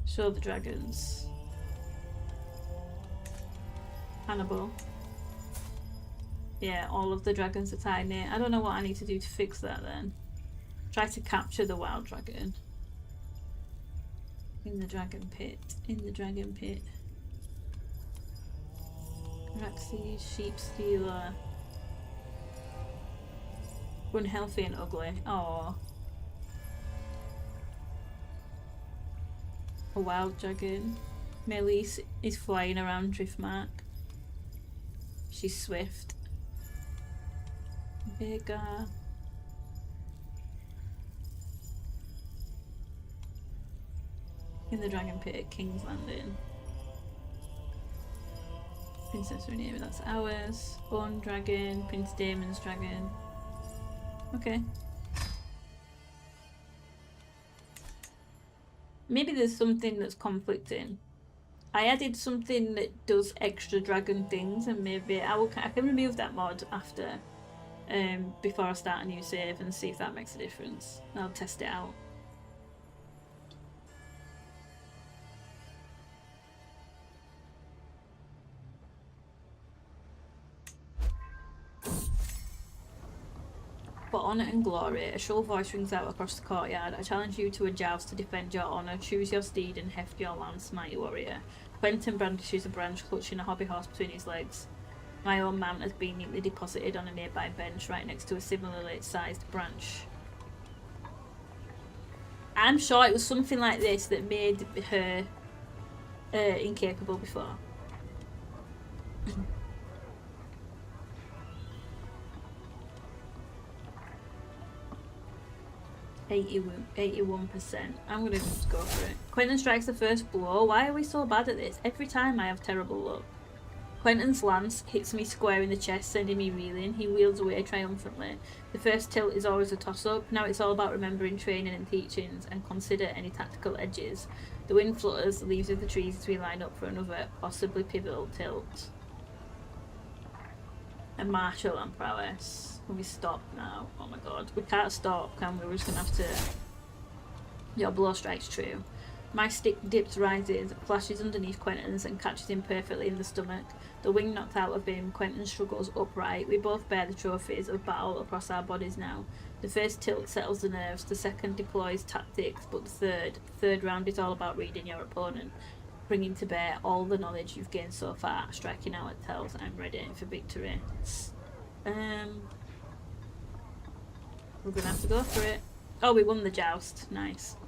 Show the dragons. Hannibal. Yeah, all of the dragons are tiny. I don't know what I need to do to fix that then. Try to capture the wild dragon. In the dragon pit. In the dragon pit. Caraxes, sheep stealer. Unhealthy and ugly. Aww. A wild dragon. Melis is flying around Driftmark. She's swift. Vega. In the dragon pit at King's Landing. Princess Rhaenyra, that's ours. Bone dragon, Prince Daemon's dragon. Okay. Maybe there's something that's conflicting. I added something that does extra dragon things, and maybe I can remove that mod after, before I start a new save and see if that makes a difference. I'll test it out. For honour and glory, a shrill voice rings out across the courtyard. I challenge you to a joust to defend your honour. Choose your steed and heft your lance, mighty warrior. Quentin brandishes a branch, clutching a hobby horse between his legs. My own mount has been neatly deposited on a nearby bench, right next to a similarly sized branch. I'm sure it was something like this that made her incapable before. 81%. I'm gonna just go for it. Quentin strikes the first blow. Why are we so bad at this? Every time I have terrible luck. Quentin's lance hits me square in the chest, sending me reeling. He wheels away triumphantly. The first tilt is always a toss-up. Now it's all about remembering training and teachings, and consider any tactical edges. The wind flutters the leaves of the trees as we line up for another, possibly pivotal tilt. And martial and prowess. Can we stop now? Oh my god. We can't stop, can we? We're just gonna have to... Your blow strikes true. My stick dips, rises, flashes underneath Quentin's and catches him perfectly in the stomach. The wing knocked out of him, Quentin struggles upright. We both bear the trophies of battle across our bodies now. The first tilt settles the nerves, the second deploys tactics, but the third round is all about reading your opponent, bringing to bear all the knowledge you've gained so far, striking out at tells. I'm ready for victory. We're gonna have to go for it. Oh, we won the joust. Nice.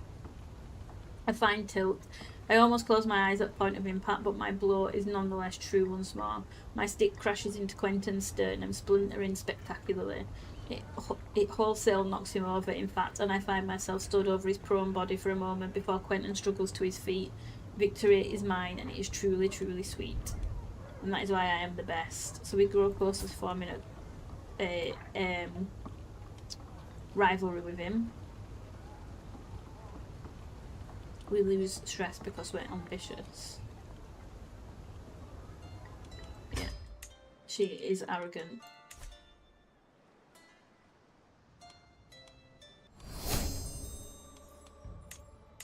A fine tilt. I almost close my eyes at point of impact, but my blow is nonetheless true once more. My stick crashes into Quentin's sternum, splintering spectacularly. It wholesale knocks him over, in fact, and I find myself stood over his prone body for a moment before Quentin struggles to his feet. Victory is mine, and it is truly, truly sweet. And that is why I am the best. So we grow closer to forming a rivalry with him. We lose stress because we're ambitious. Yeah. She is arrogant.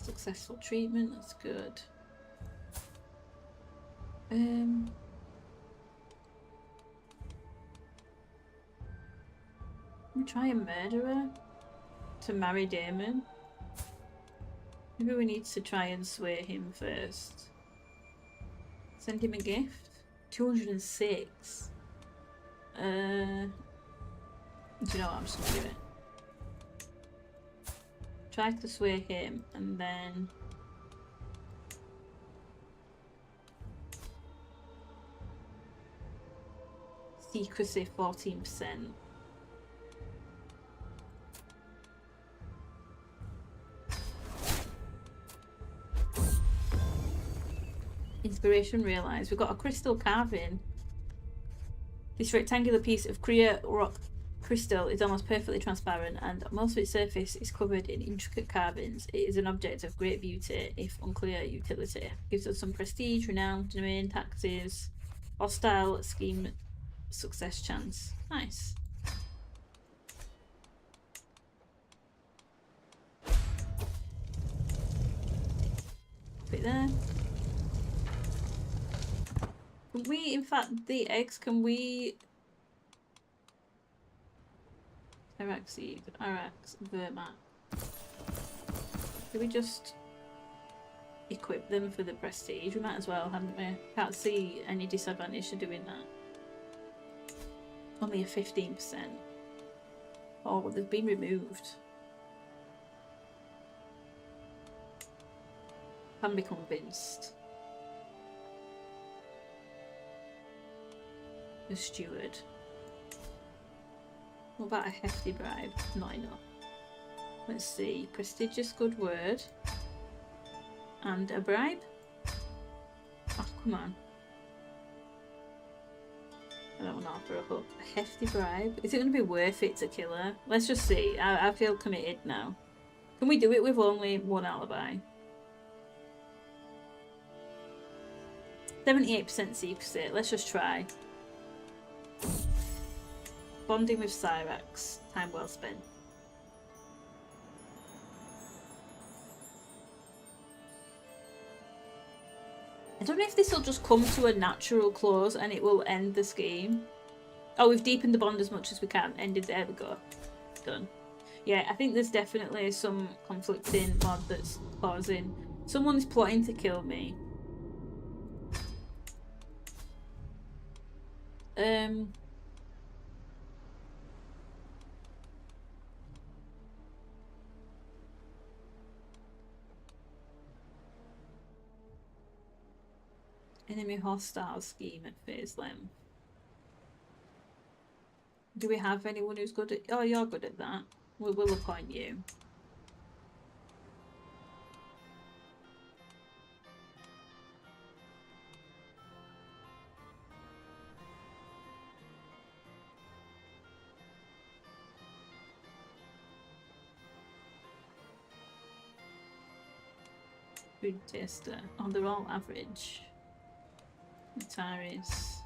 Successful treatment, that's good. We try and murder her to marry Damon. Maybe we need to try and sway him first. Send him a gift. 206. Do you know what? I'm just gonna do it. Try to sway him and then secrecy 14%. Inspiration realised. We've got a crystal carving. This rectangular piece of clear rock crystal is almost perfectly transparent, and most of its surface is covered in intricate carvings. It is an object of great beauty, if unclear utility. It gives us some prestige, renown, domain, taxes, hostile scheme, success chance. Nice. Put it there. Can we, in fact, the eggs, can we... Arax seed, Arax, Vermac. Can we just equip them for the prestige? We might as well, haven't we? Can't see any disadvantage to doing that. Only a 15%. Oh, well, they've been removed. Can be convinced. The steward. What about a hefty bribe? Not enough. Let's see. Prestigious good word. And a bribe? Oh, come on. I don't want to offer a hook. A hefty bribe? Is it going to be worth it to kill her? Let's just see. I feel committed now. Can we do it with only one alibi? 78% secrecy. Let's just try. Bonding with Cyrax. Time well spent. I don't know if this will just come to a natural close and it will end the scheme. Oh, we've deepened the bond as much as we can. Ended. There we go. Done. Yeah, I think there's definitely some conflicting mod that's causing... Someone's plotting to kill me. Enemy hostile scheme at phase length. Do we have anyone who's good at... Oh, you're good at that. We will appoint you. Food taster. Oh, they're all average. Retirees.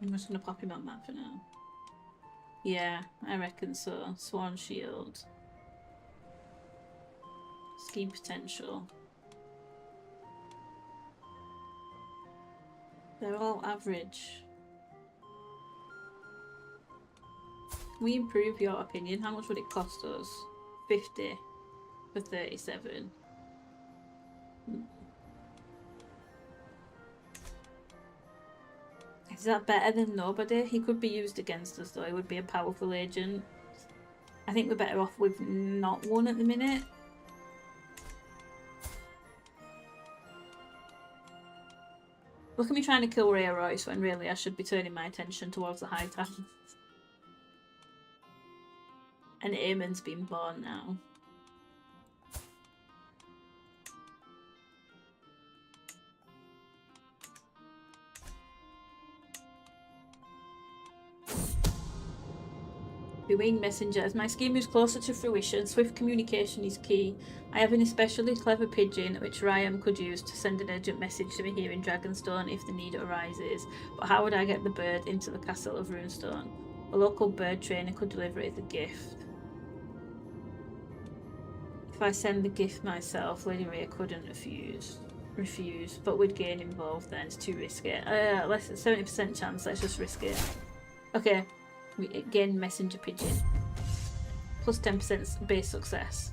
I'm just going to pop him on that for now. Yeah, I reckon so. Swan Shield. Scheme potential. They're all average. Can we improve your opinion? How much would it cost us? 50 for 37. Is that better than nobody? He could be used against us though. He would be a powerful agent. I think we're better off with not one at the minute. Look at me trying to kill Rhea Royce when really I should be turning my attention towards the High Towers. And Aemon's been born now. The winged messenger. As my scheme moves closer to fruition, swift communication is key. I have an especially clever pigeon which Ryan could use to send an urgent message to me here in Dragonstone if the need arises. But how would I get the bird into the castle of Runestone? A local bird trainer could deliver it as a gift. If I send the gift myself, Lady Rhea couldn't refuse, but we'd gain involved then. It's too risky. Less than 70% chance. Let's just risk it. Okay. We gain messenger pigeon. Plus 10% base success.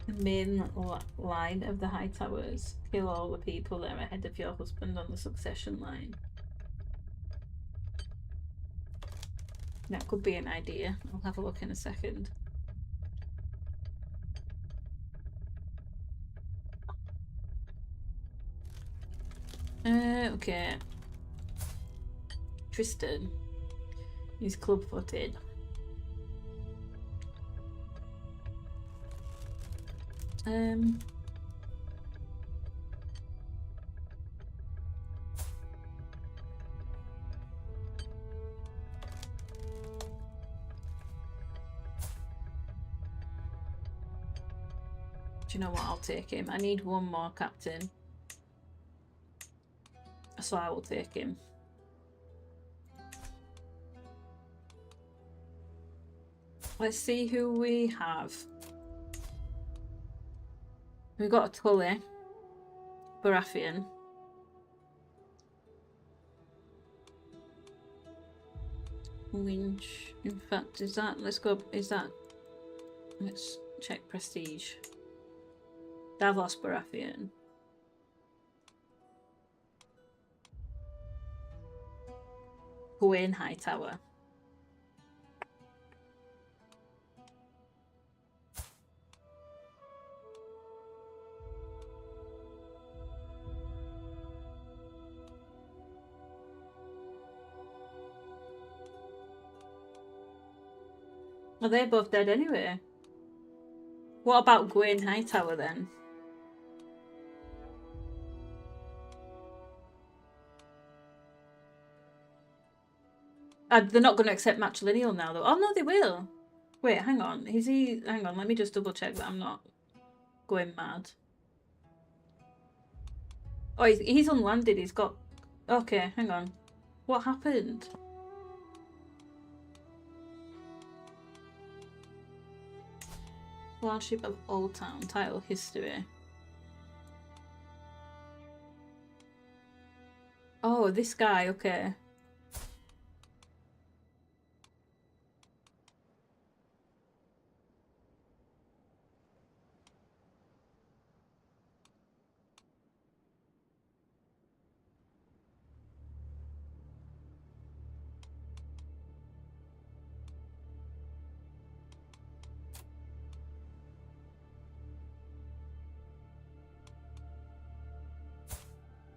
The main line of the High Towers. Kill all the people that are ahead of your husband on the succession line. That could be an idea. I'll have a look in a second. Okay. Tristan. He's club-footed. Do you know what? I'll take him. I need one more captain. So I will take him. Let's see who we have. We've got a Tully. Baratheon. Winch. In fact, is that... Let's go... Is that... Let's check prestige. Davos Baratheon. Gawain Hightower. Are they both dead anyway? What about Gawain Hightower then? They're not going to accept matrilineal now though. Oh no, they will. Wait, hang on. Is he... Hang on, let me just double check that I'm not going mad. Oh, he's unlanded. He's got... Okay, hang on. What happened? Lordship of Old Town. Title history. Oh, this guy. Okay.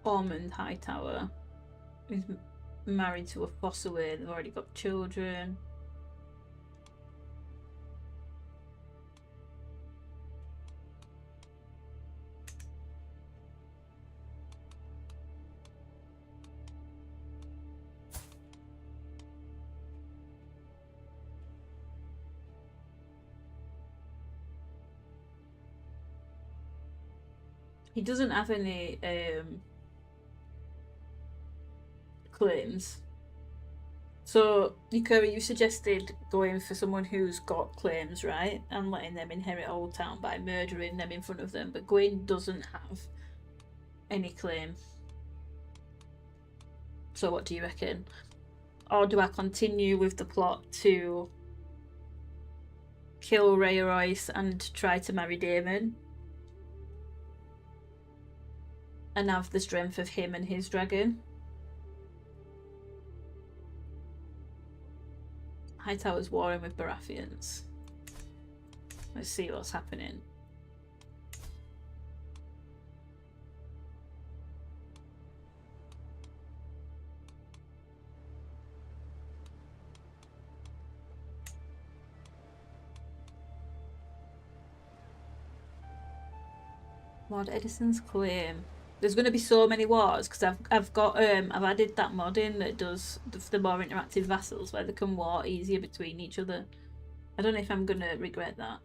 Ormond Hightower. He's married to a Fossaway. They've already got children. He doesn't have any claims. So, Yukari, you suggested going for someone who's got claims, right? And letting them inherit Old Town by murdering them in front of them. But Gwen doesn't have any claim. So what do you reckon? Or do I continue with the plot to kill Rhaenyra and try to marry Daemon? And have the strength of him and his dragon? Hightower's warring with Baratheons. Let's see what's happening. Lord Edison's claim. There's going to be so many wars because I've added that mod in that does the more interactive vassals where they can war easier between each other. I don't know if I'm going to regret that.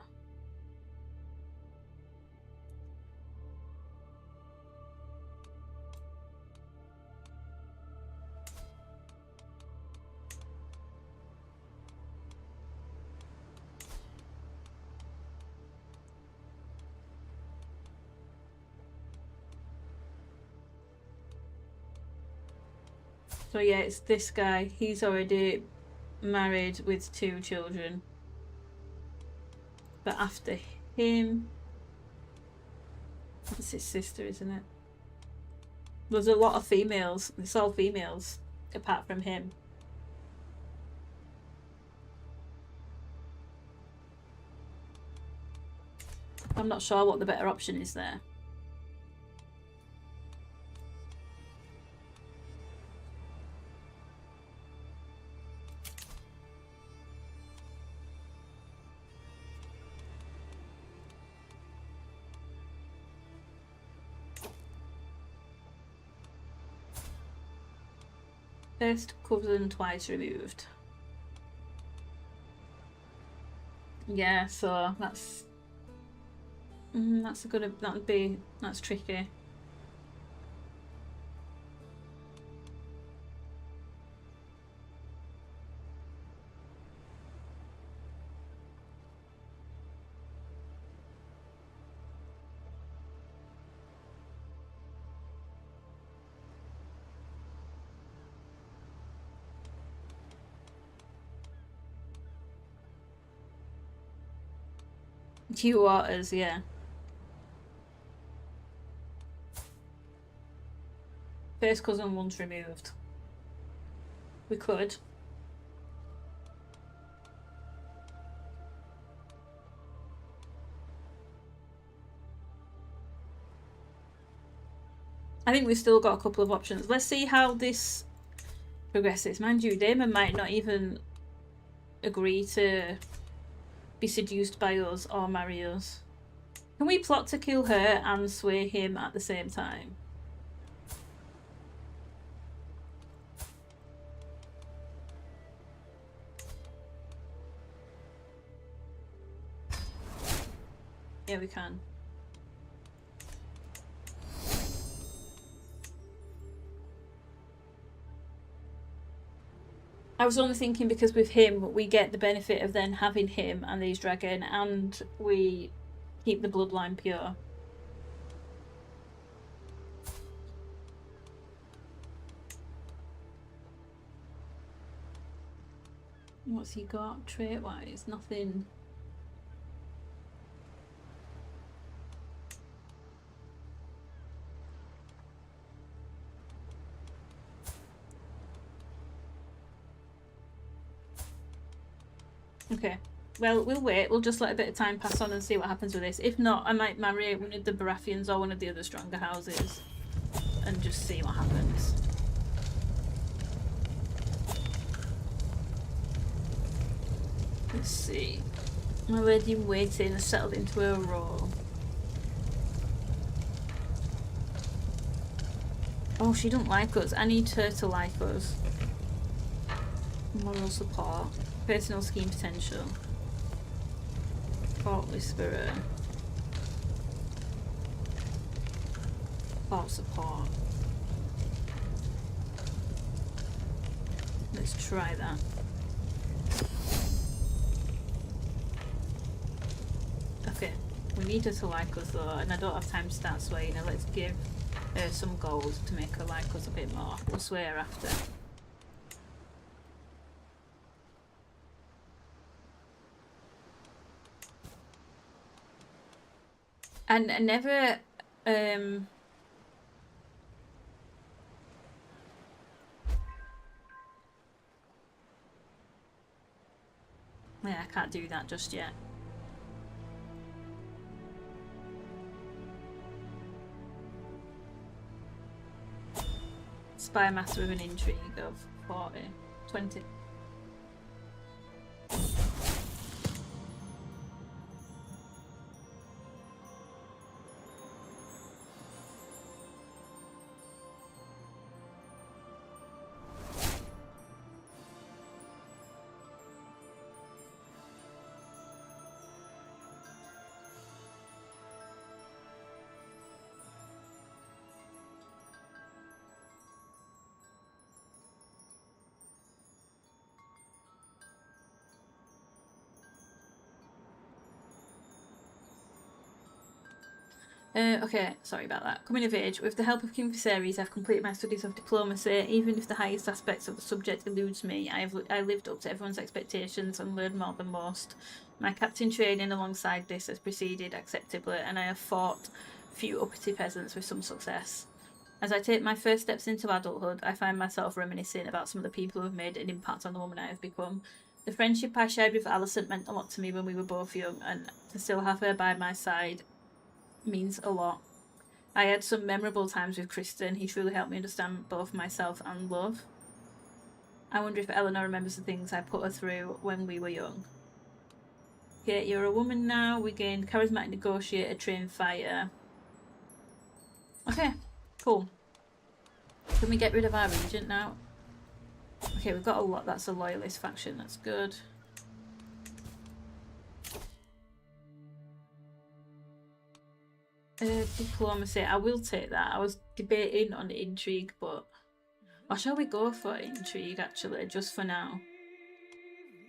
So yeah, it's this guy. He's already married with 2 children. But after him... That's his sister, isn't it? There's a lot of females. It's all females, apart from him. I'm not sure what the better option is there. First cousin, twice removed. Yeah, so that's that's tricky. Hugh Waters, yeah. First cousin once removed. We could. I think we've still got a couple of options. Let's see how this progresses. Mind you, Daemon might not even agree to be seduced by us or marry us. Can we plot to kill her and sway him at the same time? Yeah, we can. I was only thinking because with him we get the benefit of then having him and his dragon, and we keep the bloodline pure. What's he got trait-wise? Nothing. Okay, well, we'll wait. We'll just let a bit of time pass on and see what happens with this. If not, I might marry one of the Baratheons or one of the other stronger houses and just see what happens. Let's see. My lady in waiting has settled into her role. Oh, she don't like us. I need her to like us. Moral support. Personal scheme potential. Court Whisperer. support. Let's try that. Okay, we need her to like us though, and I don't have time to start swaying her. Let's give her some gold to make her like us a bit more. We'll sway her after. And I never yeah, I can't do that just yet. Spy master with an intrigue of 40, 20. Okay, sorry about that. Coming of age. With the help of King Viserys, I've completed my studies of diplomacy. Even if the highest aspects of the subject eludes me, I lived up to everyone's expectations and learned more than most. My captain training alongside this has proceeded acceptably, and I have fought few uppity peasants with some success. As I take my first steps into adulthood, I find myself reminiscing about some of the people who have made an impact on the woman I have become. The friendship I shared with Alicent meant a lot to me when we were both young, and to still have her by my side means a lot. I had some memorable times with Kristen. He truly helped me understand both myself and love. I wonder if Eleanor remembers the things I put her through when we were young. Okay, you're a woman now. We gained charismatic negotiator, trained fighter. Okay, cool. Can we get rid of our regent now? Okay, we've got a lot. That's a loyalist faction. That's good. Diplomacy. I will take that. I was debating on intrigue, but... Or shall we go for intrigue, actually, just for now?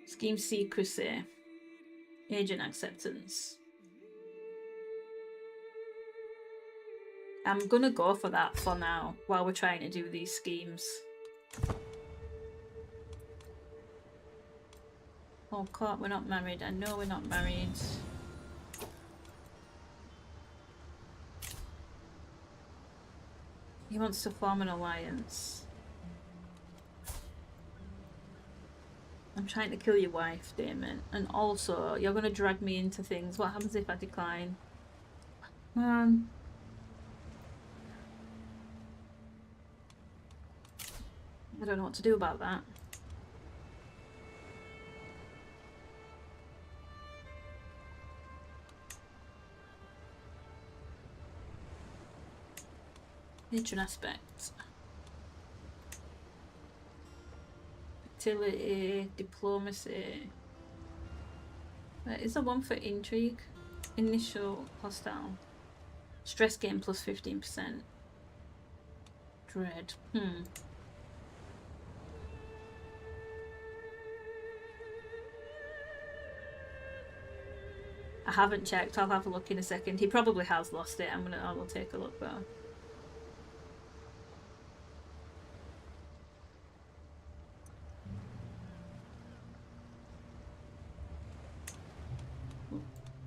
Scheme secrecy. Agent acceptance. I'm gonna go for that for now, while we're trying to do these schemes. Oh, court, we're not married. I know we're not married. He wants to form an alliance. I'm trying to kill your wife, Damon. And also, you're going to drag me into things. What happens if I decline? I don't know what to do about that. Patron aspect. Fertility, diplomacy. Is there one for intrigue? Initial hostile. Stress gain plus 15%. Dread. I haven't checked. I'll have a look in a second. He probably has lost it. I will take a look though.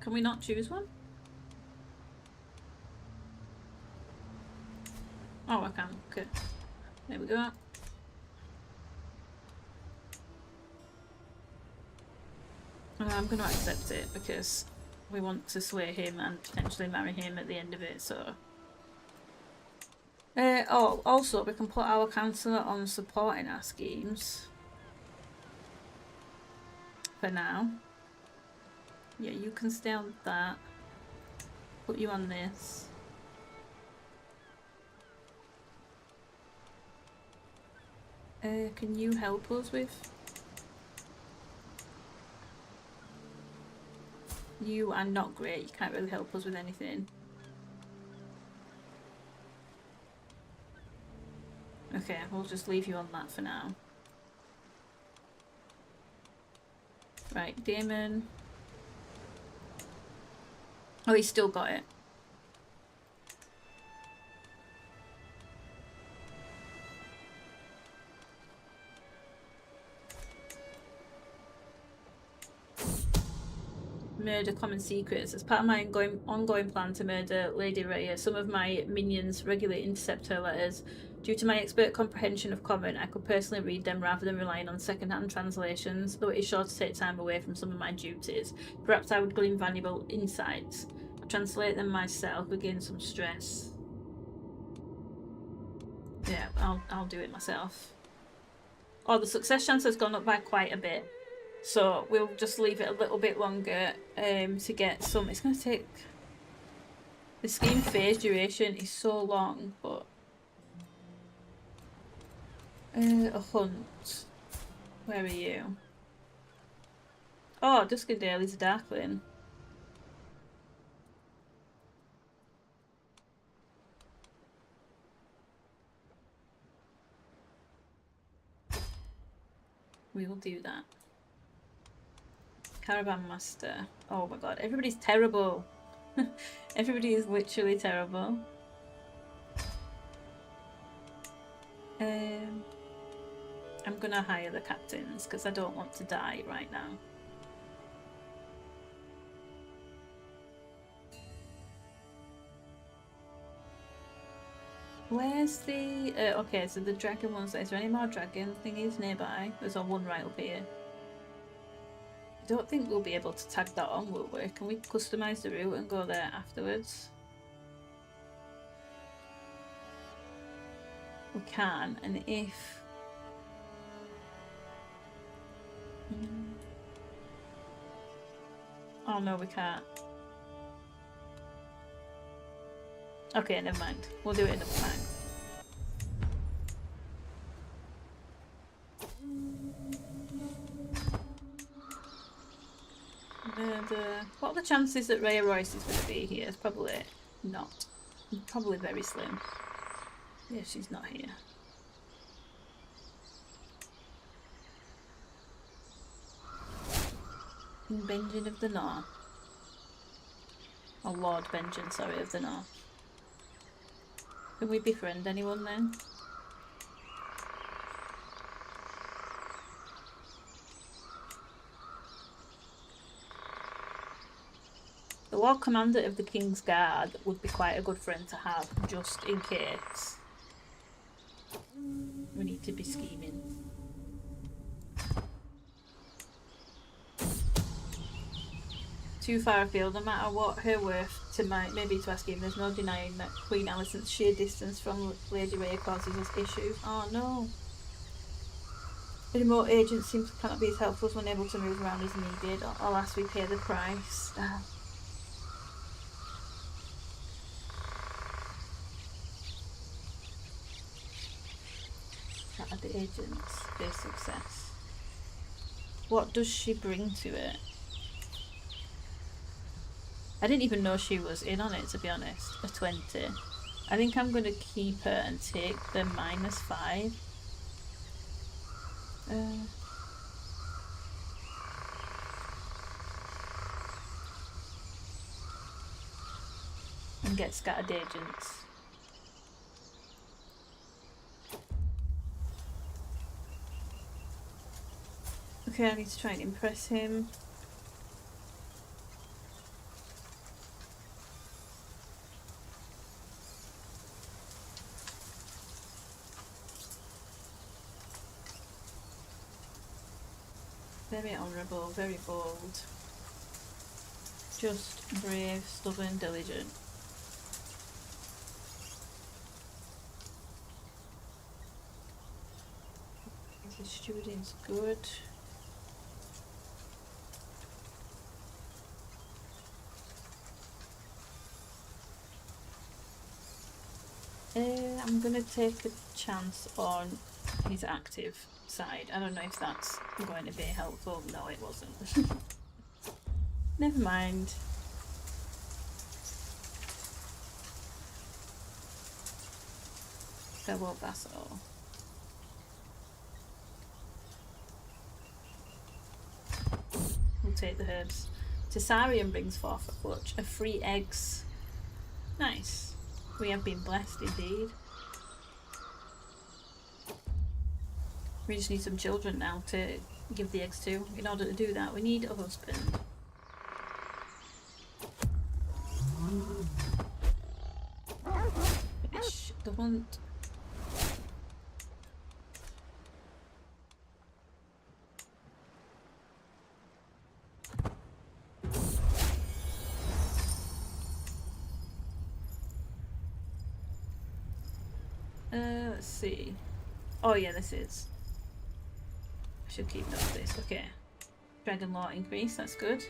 Can we not choose one? Oh, I can. Okay. There we go. I'm going to accept it because we want to sway him and potentially marry him at the end of it, so... oh, also, we can put our counsellor on supporting our schemes. For now. Yeah, you can stay on that. Put you on this. Can you help us with? You are not great. You can't really help us with anything. Okay, we'll just leave you on that for now. Right, Damon. Oh, he's still got it. Murder common secrets. As part of my ongoing plan to murder Lady Rhaenyra, some of my minions regularly intercept her letters. Due to my expert comprehension of common, I could personally read them rather than relying on second-hand translations, though it is sure to take time away from some of my duties. Perhaps I would glean valuable insights. I'll translate them myself, would gain some stress. Yeah, I'll do it myself. Oh, the success chance has gone up by quite a bit. So we'll just leave it a little bit longer to get some. It's going to take. The scheme phase duration is so long, but a hunt. Where are you? Oh, Duskendale is a Darkling. We will do that. Caravan Master. Oh my god, everybody's terrible. Everybody is literally terrible. I'm gonna hire the captains because I don't want to die right now. Where's the... okay, so the dragon ones. Is there any more dragon thingies nearby? There's one right up here. I don't think we'll be able to tag that on, will we? Can we customise the route and go there afterwards? We can, and if... Oh no, we can't. Okay, never mind. We'll do it another time. What are the chances that Rhea Royce is going to be here? It's probably not. Probably very slim. Yeah, she's not here. Benjen of the North. Oh, Lord Benjen, sorry, of the North. Can we befriend anyone then? The Lord Commander of the King's Guard would be quite a good friend to have, just in case we need to be scheming. Too far afield, no matter what her worth to maybe to ask him, there's no denying that Queen Alicent's sheer distance from Lady Rhea causes us issues. Oh no. The remote agent seems cannot be as helpful as when able to move around as needed, alas we pay the price. That are the agents, their success. What does she bring to it? I didn't even know she was in on it, to be honest. A 20. I think I'm going to keep her and take the -5. And get scattered agents. Okay, I need to try and impress him. Very honourable, very bold. Just brave, stubborn, diligent. The stewarding's good. I'm gonna take a chance on his active side. I don't know if that's going to be helpful. No, it wasn't. Never mind. Farewell, Vassal. We'll take the herbs. Tessarion brings forth a clutch of 3 eggs. Nice. We have been blessed indeed. We just need some children now to give the eggs to. In order to do that, we need a husband. Finish the hunt. Let's see. Oh yeah, this is. I should keep note of this. Okay. Dragon Law increase, that's good.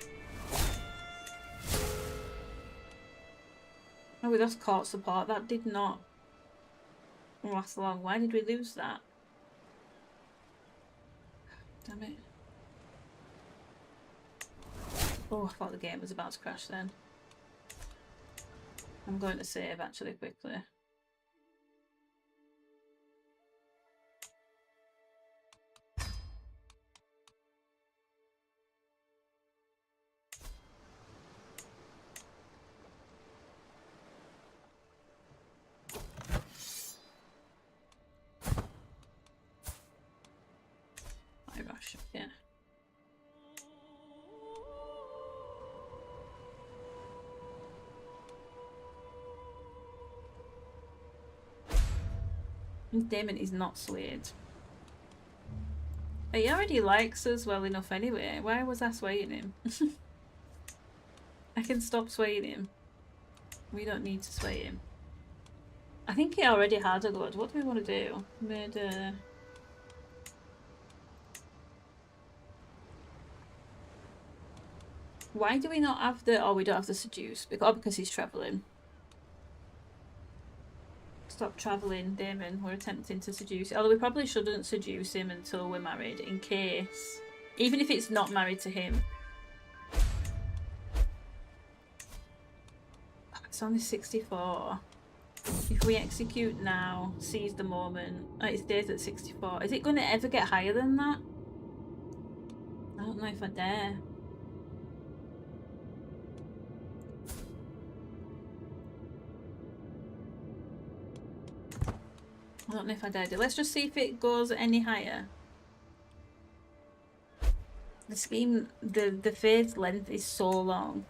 Oh, we lost court support. That did not last long. Why did we lose that? Damn it. Oh, I thought the game was about to crash then. I'm going to save actually quickly. Yeah. Damon is not swayed. He already likes us well enough anyway. Why was I swaying him? I can stop swaying him. We don't need to sway him. I think he already had a good. What do we want to do? Murder. Why do we not have the... Oh, we don't have the seduce. Because he's travelling. Stop travelling, Damon. We're attempting to seduce. Although we probably shouldn't seduce him until we're married, in case. Even if it's not married to him. It's only 64. If we execute now, seize the moment. It stays at 64. Is it going to ever get higher than that? I don't know if I dare. I don't know if I dare do. Let's just see if it goes any higher. The scheme, the phase length is so long.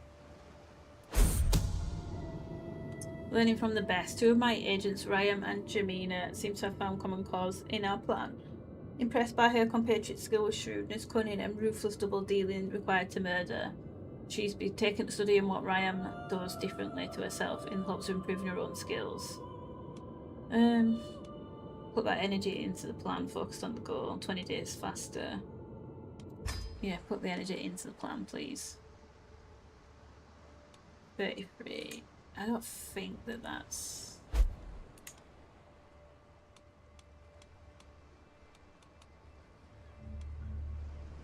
Learning from the best. 2 of my agents, Rhaenyra and Rhaenyra, seem to have found common cause in our plan. Impressed by her compatriot's skill with shrewdness, cunning and ruthless double dealing required to murder, she's been taken to studying what Rhaenyra does differently to herself in hopes of improving her own skills. Put that energy into the plan, focused on the goal, 20 days faster. Yeah, put the energy into the plan, please. 33. I don't think that that's...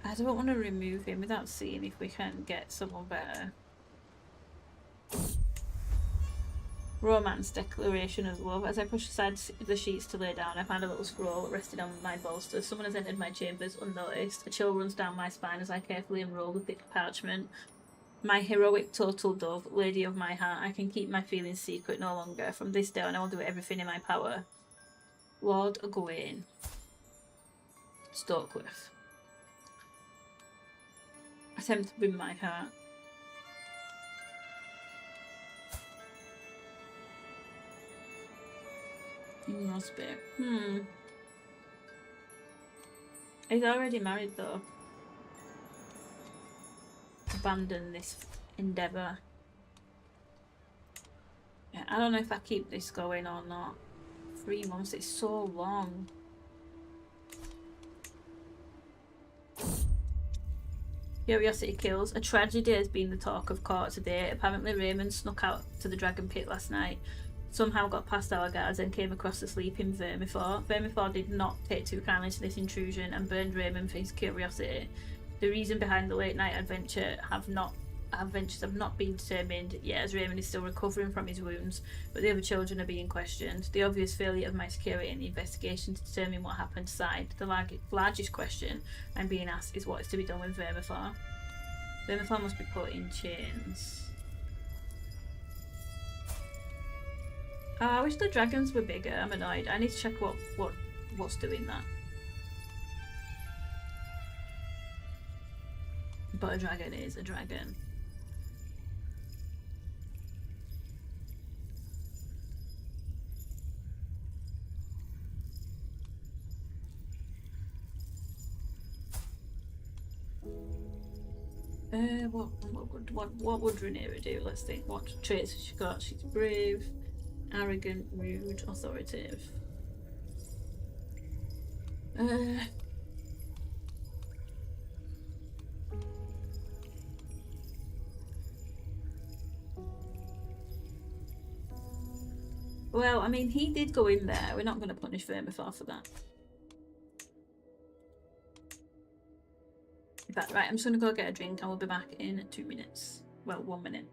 I don't want to remove him without seeing if we can get someone better. Romance, declaration of love. As I push aside the sheets to lay down, I find a little scroll resting on my bolster. Someone has entered my chambers unnoticed. A chill runs down my spine as I carefully unroll the thick parchment. My heroic total dove, lady of my heart, I can keep my feelings secret no longer. From this day on, I will do everything in my power. Lord Gawain. Stokecliff. Attempt to win my heart. Rosby. He's already married though. Abandon this endeavour. Yeah, I don't know if I keep this going or not. 3 months, it's so long. Curiosity kills. A tragedy has been the talk of court today. Apparently Raymond snuck out to the dragon pit last night. Somehow got past our guards and came across the sleeping Vermithor. Vermithor did not take too kindly to this intrusion and burned Raymond for his curiosity. The reason behind the late night adventures have not been determined yet, as Raymond is still recovering from his wounds, but the other children are being questioned. The obvious failure of my security in the investigation to determine what happened aside, the largest question I'm being asked is what is to be done with Vermithor. Vermithor must be put in chains. Oh, I wish the dragons were bigger. I'm annoyed. I need to check what's doing that. But a dragon is a dragon. What would Rhaenyra do? Let's think. What traits has she got? She's brave, arrogant, rude, authoritative. Well, I mean, he did go in there. We're not going to punish Vermithor for that. But, right, I'm just going to go get a drink and we'll be back in 2 minutes. Well, 1 minute.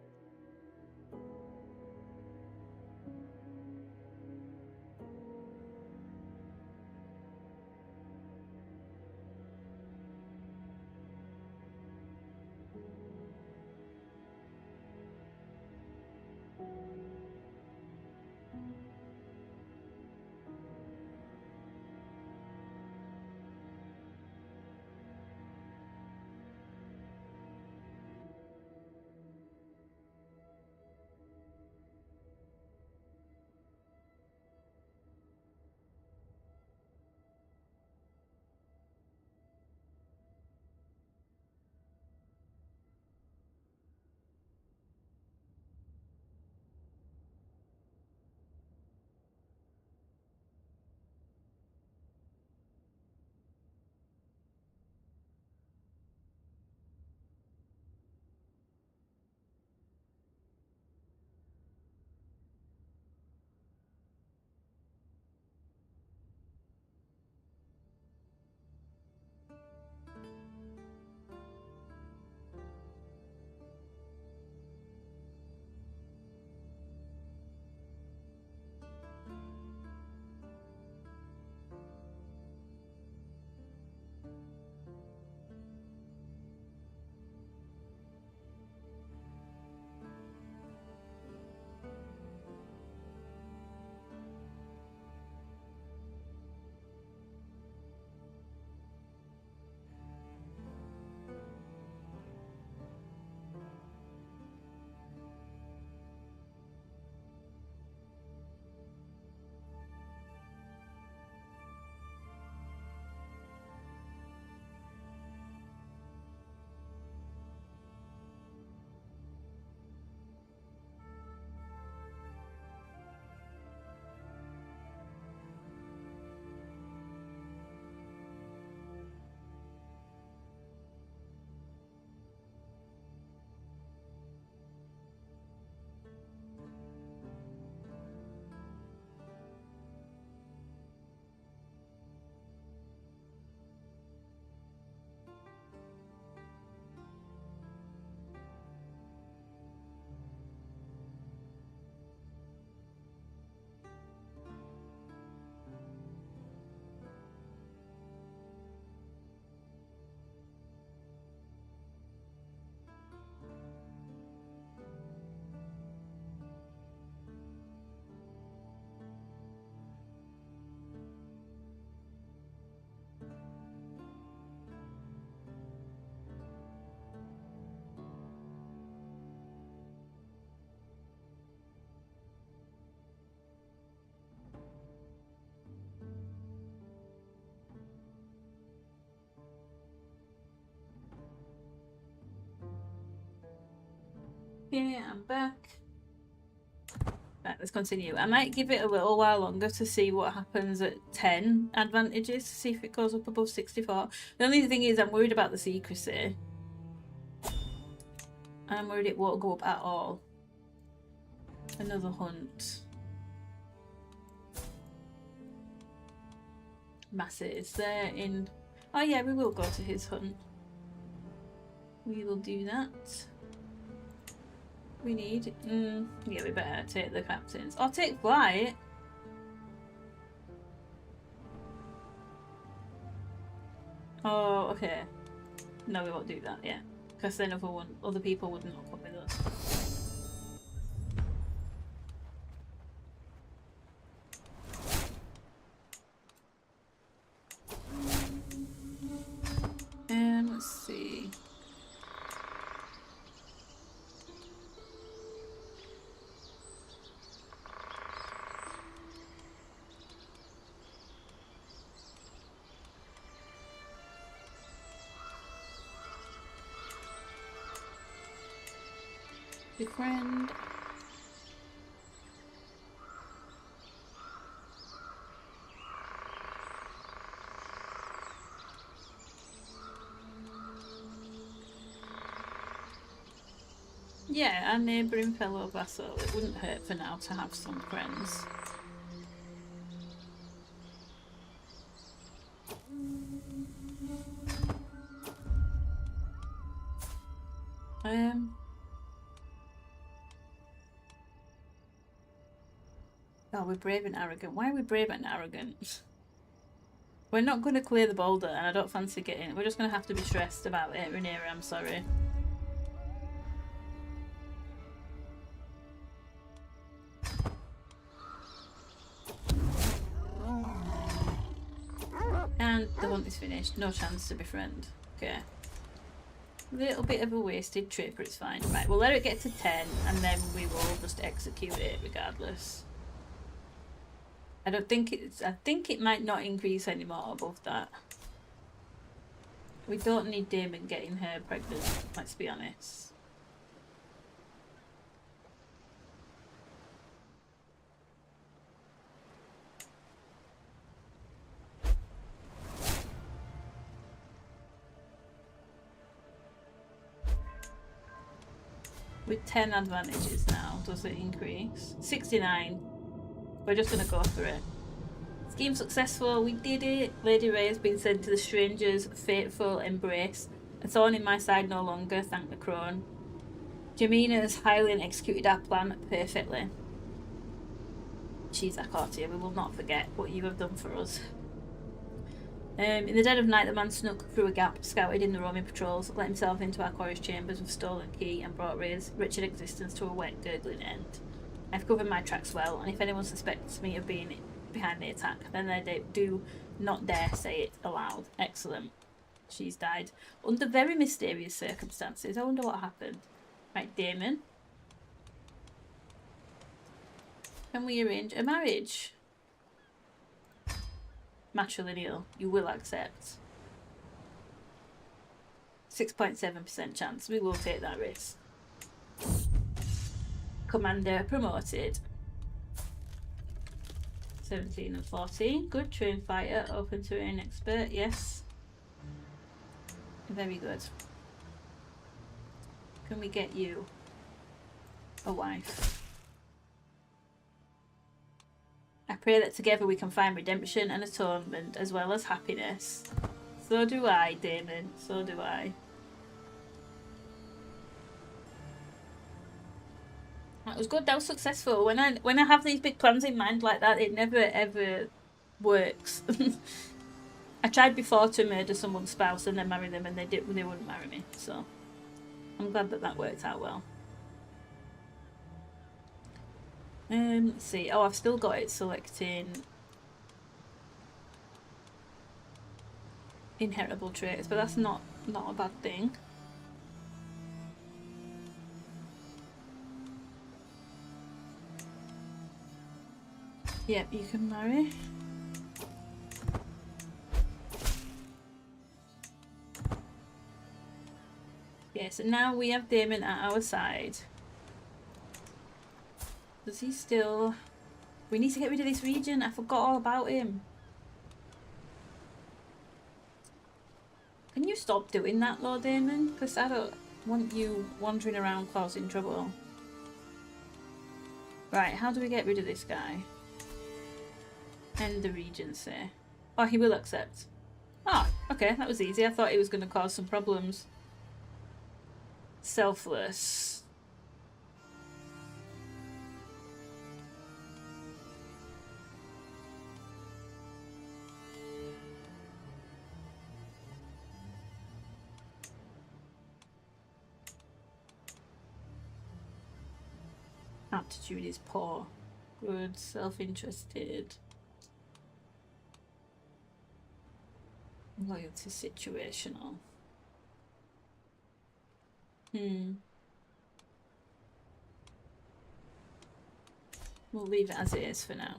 Yeah, I'm back. Right, let's continue. I might give it a little while longer to see what happens at 10 advantages, to see if it goes up above 64. The only thing is I'm worried about the secrecy. And I'm worried it won't go up at all. Another hunt. Masses. They're in... Oh yeah, we will go to his hunt. We will do that. We need... yeah, we better take the captains. Or take flight. Oh, okay. No, we won't do that, yeah. Because then other people wouldn't hook up with us. Let's see. Befriend. Yeah, our neighbouring fellow vassal. It wouldn't hurt for now to have some friends. Oh, we're brave and arrogant. Why are we brave and arrogant? We're not going to clear the boulder, and I don't fancy getting it. We're just going to have to be stressed about it, Rhaenyra, I'm sorry. And the hunt is finished. No chance to befriend. Okay. A little bit of a wasted trip, but it's fine. Right, we'll let it get to 10, and then we will just execute it regardless. I think it might not increase anymore above that. We don't need Daemon getting her pregnant, let's be honest. With 10 advantages now, does it increase? 69. We're just going to go for it. Scheme successful, we did it. Lady Ray has been sent to the stranger's fateful embrace. A thorn in my side no longer, thank the crone. Jamina has highly executed our plan perfectly. She's Akotia, we will not forget what you have done for us. In the dead of night, the man snuck through a gap, scouted in the Roman patrols, let himself into our quarry's chambers with stolen key, and brought Ray's wretched existence to a wet, gurgling end. I've covered my tracks well, and if anyone suspects me of being behind the attack, then they do not dare say it aloud. Excellent. She's died under very mysterious circumstances. I wonder what happened. Right, Daemon. Can we arrange a marriage? Matrilineal. You will accept. 6.7% chance. We will take that risk. Commander promoted. 17 and 14. Good. Trained fighter. Open terrain expert. Yes. Very good. Can we get you a wife? I pray that together we can find redemption and atonement as well as happiness. So do I, Daemon. So do I. That was good. That was successful. When I have these big plans in mind like that, it never ever works. I tried before to murder someone's spouse and then marry them, and they wouldn't marry me. So I'm glad that worked out well. Let's see. Oh, I've still got it selecting inheritable traits, but that's not a bad thing. Yep, you can marry. Yeah, so now we have Daemon at our side. Does he still... We need to get rid of this region. I forgot all about him. Can you stop doing that, Lord Daemon? Because I don't want you wandering around causing trouble. Right, how do we get rid of this guy? End the regency. Oh, he will accept. Oh, okay, that was easy. I thought he was going to cause some problems. Selfless. aptitude is poor. Good, self-interested. Loyalty situational. We'll leave it as it is for now.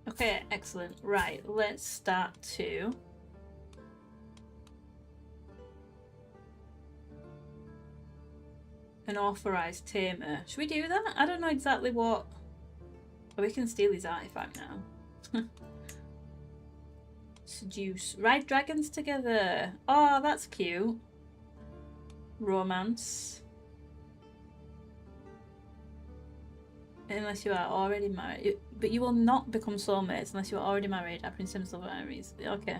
Okay, excellent. Right, let's start to an authorized tamer. Should we do that? I don't know exactly what. Oh, we can steal his artifact now. Seduce. Ride dragons together. Oh, that's cute. Romance. Unless you are already married. But you will not become soulmates unless you are already married at Prince of Aries. Okay.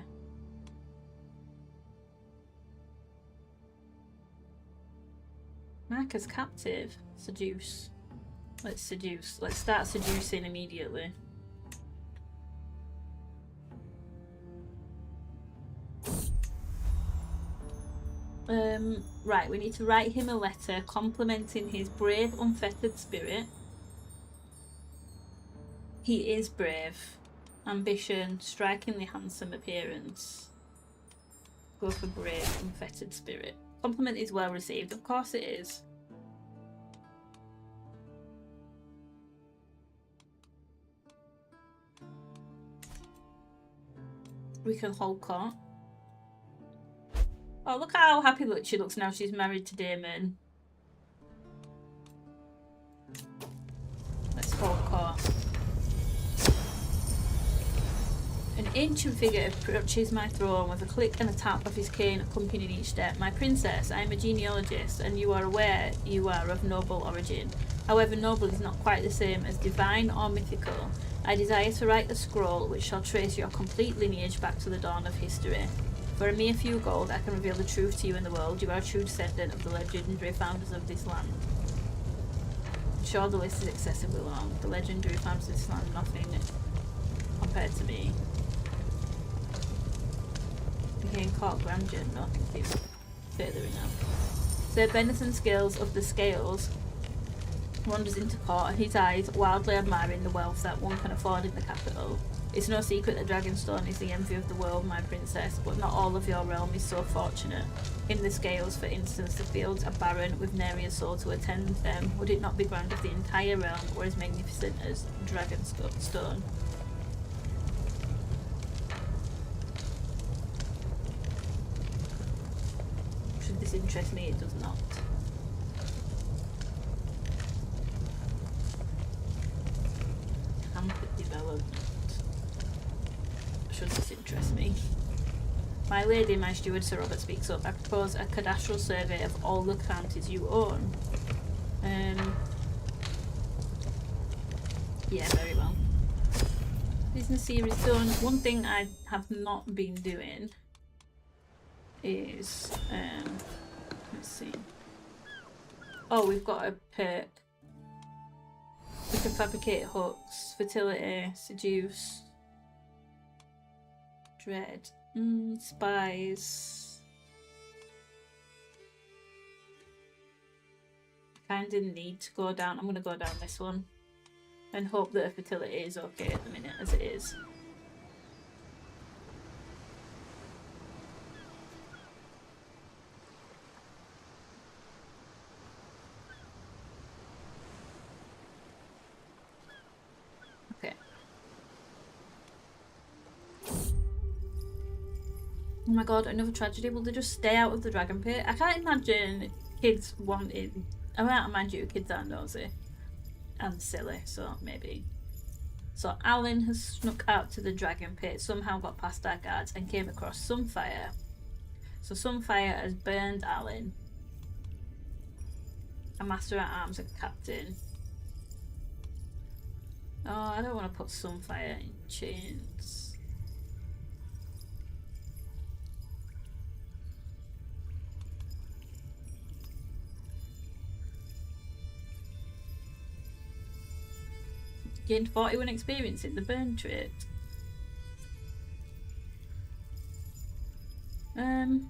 Mark as captive. Seduce. Let's seduce. Let's start seducing immediately. Right, we need to write him a letter complimenting his brave, unfettered spirit. He is brave. Ambition, strikingly handsome appearance. Go for brave, unfettered spirit. Compliment is well received. Of course it is. We can hold court. Oh, look how happy she looks now she's married to Daemon. Let's hold court. An ancient figure approaches my throne with a click and a tap of his cane accompanying each step. My princess, I am a genealogist, and you are aware you are of noble origin. However, noble is not quite the same as divine or mythical. I desire to write a scroll which shall trace your complete lineage back to the dawn of history. For a mere few gold, I can reveal the truth to you in the world. You are a true descendant of the legendary founders of this land. I'm sure the list is excessively long. The legendary founders of this land, nothing compared to me. Became court grandeur, no, thank you. Further enough. Sir Benethon Scales of the Scales wanders into court, and his eyes wildly admiring the wealth that one can afford in the capital. It's no secret that Dragonstone is the envy of the world, my princess, but not all of your realm is so fortunate. In the Scales, for instance, the fields are barren, with nary a soul to attend them. Would it not be grand if the entire realm were as magnificent as Dragonstone? Should this interest me? It does not. Hampered development. Should this interest me? My lady, my steward, Sir Robert speaks up. I propose a cadastral survey of all the counties you own. Yeah, very well. Business series done. One thing I have not been doing is, let's see. Oh, we've got a perk. We can fabricate hooks, fertility, seduce, dread, spies. Kinda need to go down. I'm gonna go down this one and hope that fertility is okay at the minute as it is. Okay. Oh my god, another tragedy. Will they just stay out of the dragon pit? I can't imagine kids wanting. I mean, mind you, kids are nosy and silly, so maybe. So Alan has snuck out to the dragon pit, somehow got past our guards and came across Sunfire. So Sunfire has burned Alan. A master at arms and captain. Oh, I don't want to put Sunfire in chains. Gained 41 experience in the burn trait. Fine.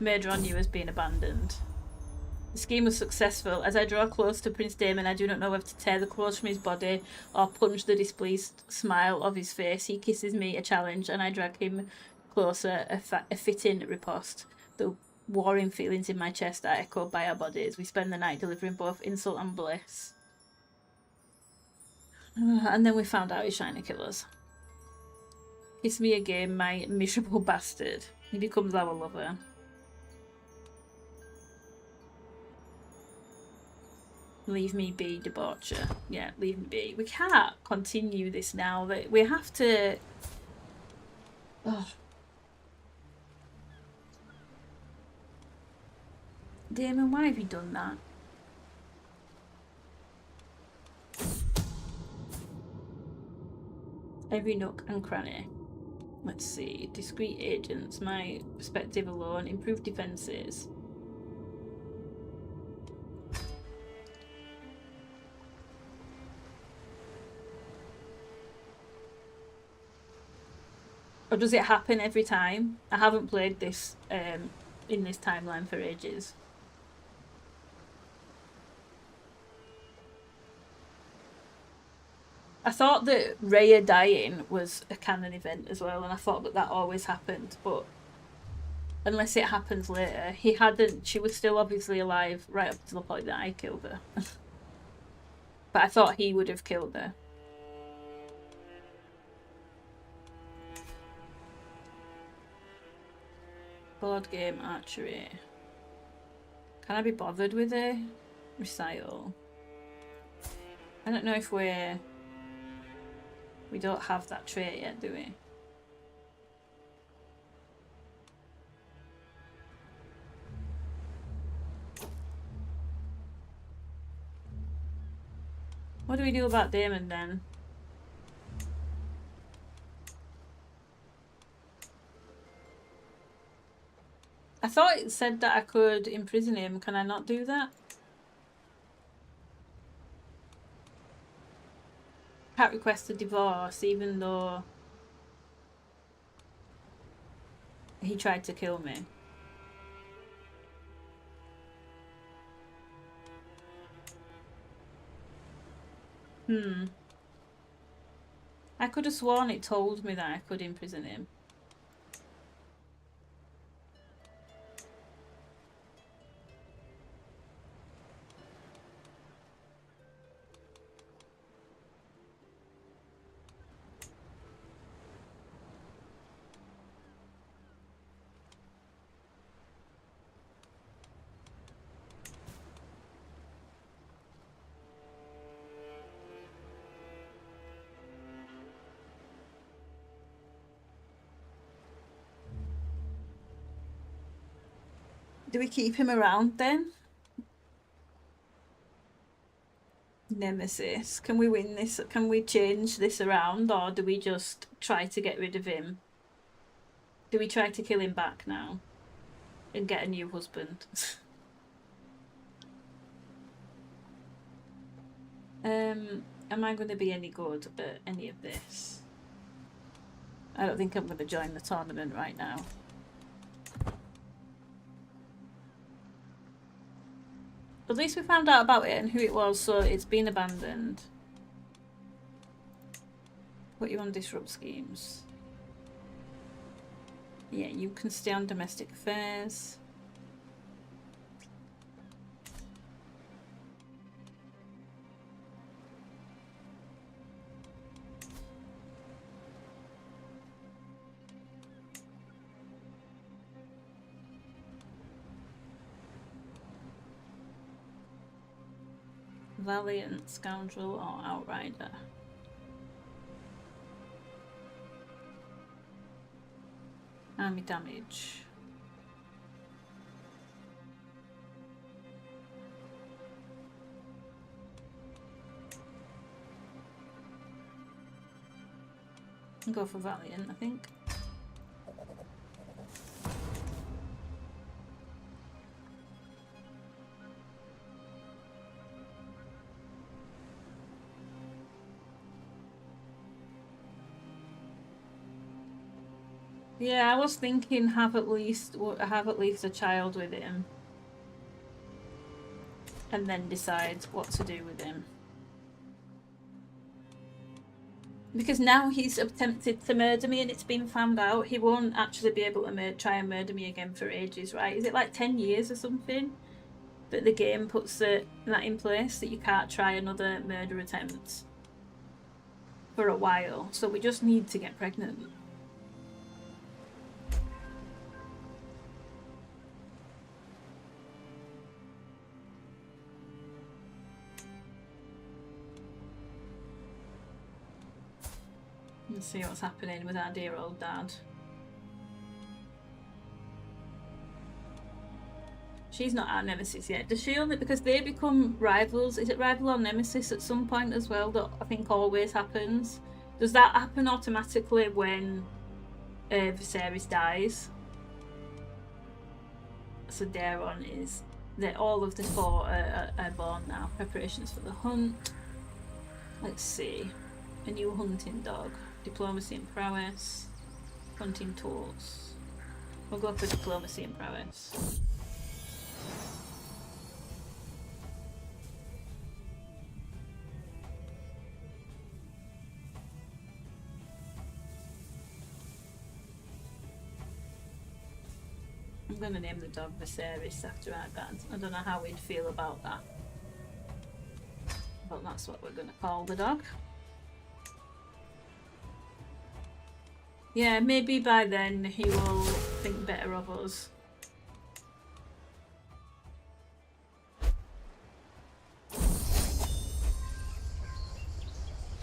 Murder on you has been abandoned. The scheme was successful. As I draw close to Prince Daemon, I do not know whether to tear the clothes from his body or punch the displeased smile of his face. He kisses me, a challenge, and I drag him closer, a fitting riposte. The warring feelings in my chest are echoed by our bodies. We spend the night delivering both insult and bliss. And then we found out he's trying to kill us. Kiss me again, my miserable bastard. He becomes our lover. Leave me be, debaucher. Yeah, leave me be. We can't continue this now. We have to... Oh. Daemon, why have you done that? Every nook and cranny. Let's see. Discreet agents. My perspective alone. Improved defences. Or does it happen every time? I haven't played this in this timeline for ages. I thought that Rhaenyra dying was a canon event as well, and I thought that that always happened, but unless it happens later, he hadn't. She was still obviously alive right up to the point that I killed her. But I thought he would have killed her. Board game archery. Can I be bothered with a recital? I don't know if we don't have that trait yet, do we? What do we do about Daemon then? I thought it said that I could imprison him. Can I not do that? Can't request a divorce even though he tried to kill me. I could have sworn it told me that I could imprison him. Do we keep him around then? Nemesis. Can we win this? Can we change this around, or do we just try to get rid of him? Do we try to kill him back now and get a new husband? Am I going to be any good at any of this? I don't think I'm going to join the tournament right now. At least we found out about it and who it was, so it's been abandoned. Put you on disrupt schemes. Yeah, you can stay on domestic affairs. Valiant, Scoundrel, or Outrider. Army damage. I'll go for Valiant, I think. Yeah, I was thinking have at least a child with him, and then decide what to do with him. Because now he's attempted to murder me and it's been found out, he won't actually be able to try and murder me again for ages, right? Is it like 10 years or something that the game puts that in place, that you can't try another murder attempt for a while? So we just need to get pregnant. Let's see what's happening with our dear old dad. She's not our nemesis yet. Does she only, because they become rivals? Is it rival or nemesis at some point as well? That I think always happens. Does that happen automatically when Viserys dies? So Daeron is that all of the four are born now. Preparations for the hunt. Let's see. A new hunting dog. Diplomacy and prowess. Hunting tools. We'll go for diplomacy and prowess. I'm going to name the dog Viserys after our dad. I don't know how we'd feel about that. But that's what we're going to call the dog. Yeah, maybe by then he will think better of us.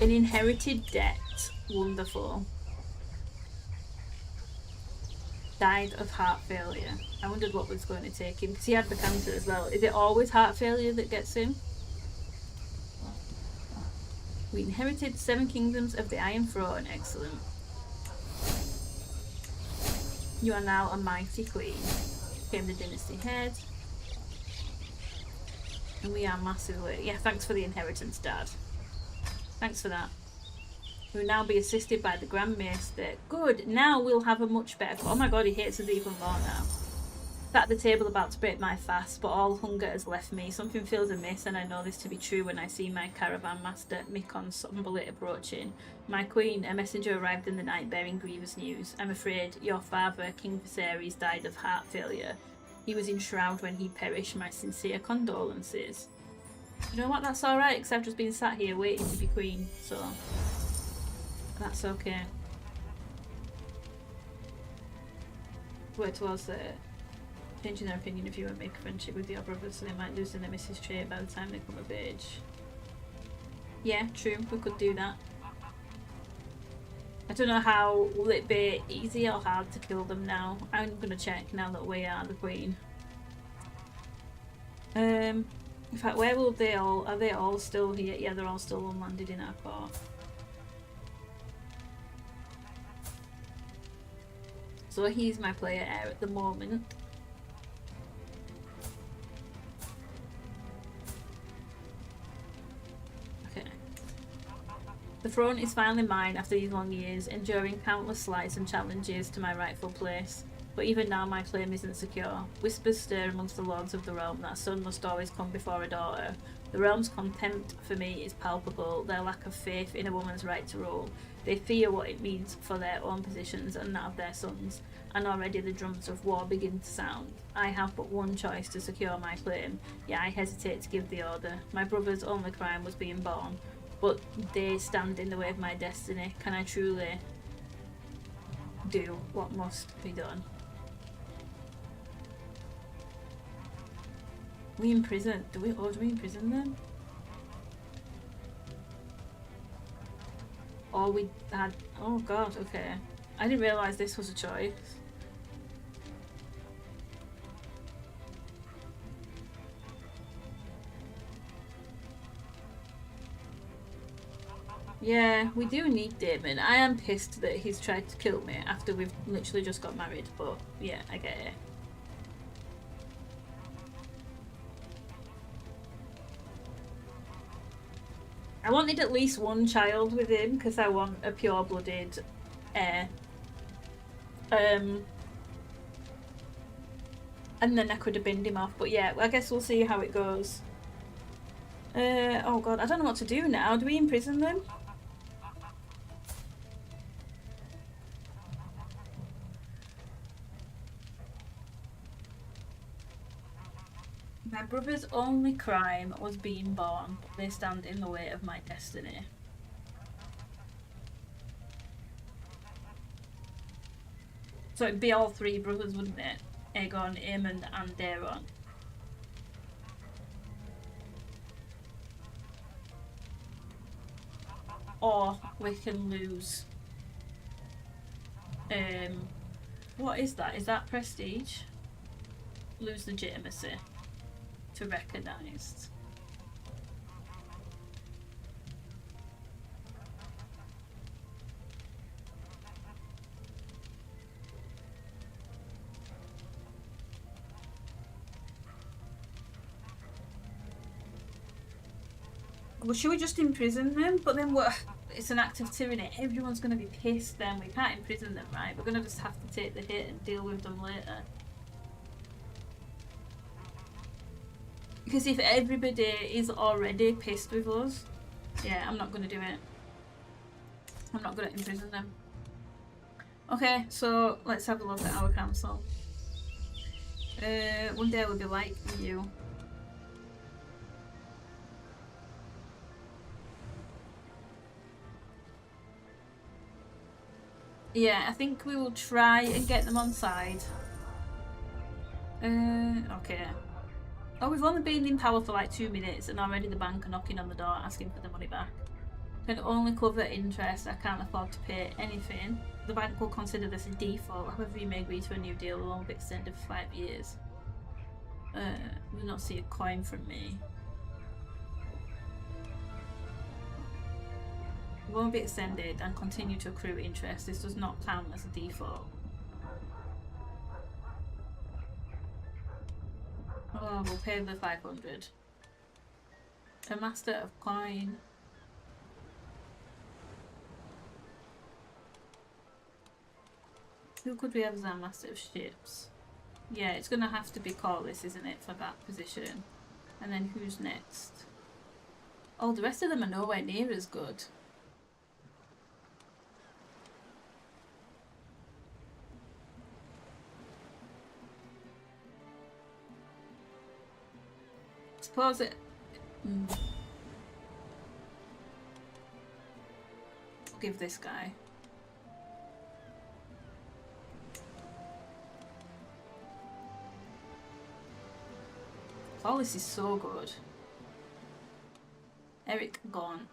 An inherited debt. Wonderful. Died of heart failure. I wondered what was going to take him, because he had the cancer as well. Is it always heart failure that gets him? We inherited 7 kingdoms of the Iron Throne. Excellent. You are now a mighty queen. Became the dynasty head. And we are massively... Yeah, thanks for the inheritance, Dad. Thanks for that. We'll now be assisted by the Grand Maester. Good, now we'll have a much better... Oh my god, he hates us even more now. Sat at the table about to break my fast, but all hunger has left me. Something feels amiss, and I know this to be true when I see my caravan master, Mikon, somberly approaching. My queen, a messenger arrived in the night bearing grievous news. I'm afraid your father, King Viserys, died of heart failure. He was enshrouded when he perished. My sincere condolences. You know what, that's alright, because I've just been sat here waiting to be queen, so... That's okay. Work towards changing their opinion if you won't make a friendship with your brothers, so they might lose the nemesis trait by the time they come of age. Yeah, true, we could do that. I don't know how, will it be easy or hard to kill them now? I'm gonna check now that we are the queen. In fact, where will they all, are they all still here? Yeah, they're all still unlanded in our court. So he's my player heir at the moment. Okay. The throne is finally mine after these long years, enduring countless slights and challenges to my rightful place. But even now my claim isn't secure. Whispers stir amongst the lords of the realm that a son must always come before a daughter. The realm's contempt for me is palpable, their lack of faith in a woman's right to rule. They fear what it means for their own positions and that of their sons, and already the drums of war begin to sound. I have but one choice to secure my claim, yet I hesitate to give the order. My brother's only crime was being born, but they stand in the way of my destiny. Can I truly do what must be done? We imprison? Do we imprison them? Or we had... Oh god, okay. I didn't realise this was a choice. Yeah, we do need Damon. I am pissed that he's tried to kill me after we've literally just got married, but yeah, I get it. I wanted at least one child with him because I want a pure-blooded heir. And then I could have binned him off, but yeah, I guess we'll see how it goes. Oh god, I don't know what to do now. Do we imprison them? My brother's only crime was being born. They stand in the way of my destiny. So it'd be all three brothers, wouldn't it? Aegon, Aemon and Daeron. Or we can lose... what is that? Is that prestige? Lose legitimacy to recognised. Well, should we just imprison them? But then what? It's an act of tyranny. Everyone's going to be pissed then. We can't imprison them, right? We're going to just have to take the hit and deal with them later. Because if everybody is already pissed with us, yeah, I'm not going to do it. I'm not going to imprison them. Okay, so let's have a look at our council. One day we'll be like you. Yeah, I think we will try and get them on side. Okay. Oh, we've only been in power for like 2 minutes and already the bank are knocking on the door asking for the money back. Can only cover interest. I can't afford to pay anything. The bank will consider this a default. However, you may agree to a new deal that will be extended for 5 years. Will not see a coin from me. It won't be extended and continue to accrue interest. This does not count as a default. Oh, we'll pay the 500. A master of coin. Who could we have as our master of ships? Yeah, it's gonna have to be Corlys, isn't it, for that position? And then who's next? Oh, the rest of them are nowhere near as good. Suppose it... I'll give this guy. Corlys is so good. Eric gone.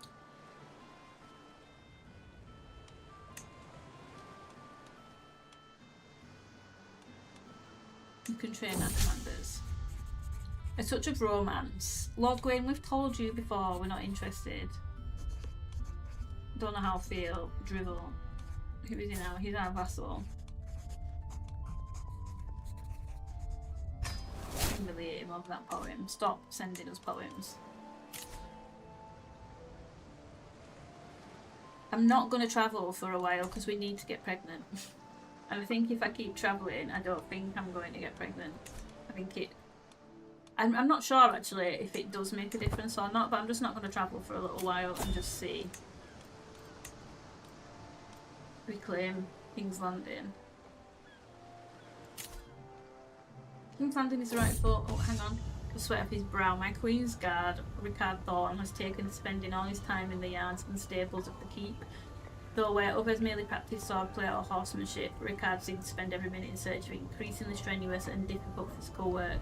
You can train our commanders. A touch of romance. Lord Gawain, we've told you before we're not interested. Don't know how I feel. Drivel. Who is he now? He's our vassal. Humiliate him over that poem. Stop sending us poems. I'm not going to travel for a while because we need to get pregnant. And I think if I keep travelling, I don't think I'm going to get pregnant. I think it... I'm not sure actually if it does make a difference or not, but I'm just not going to travel for a little while and just see. Reclaim King's Landing. King's Landing is the right foot. Oh, hang on. The sweat off his brow. My Queen's Guard, Rickard Thorne, has taken to spending all his time in the yards and stables of the keep. Though where others merely practice swordplay or horsemanship, Rickard seems to spend every minute in search of increasingly strenuous and difficult physical work.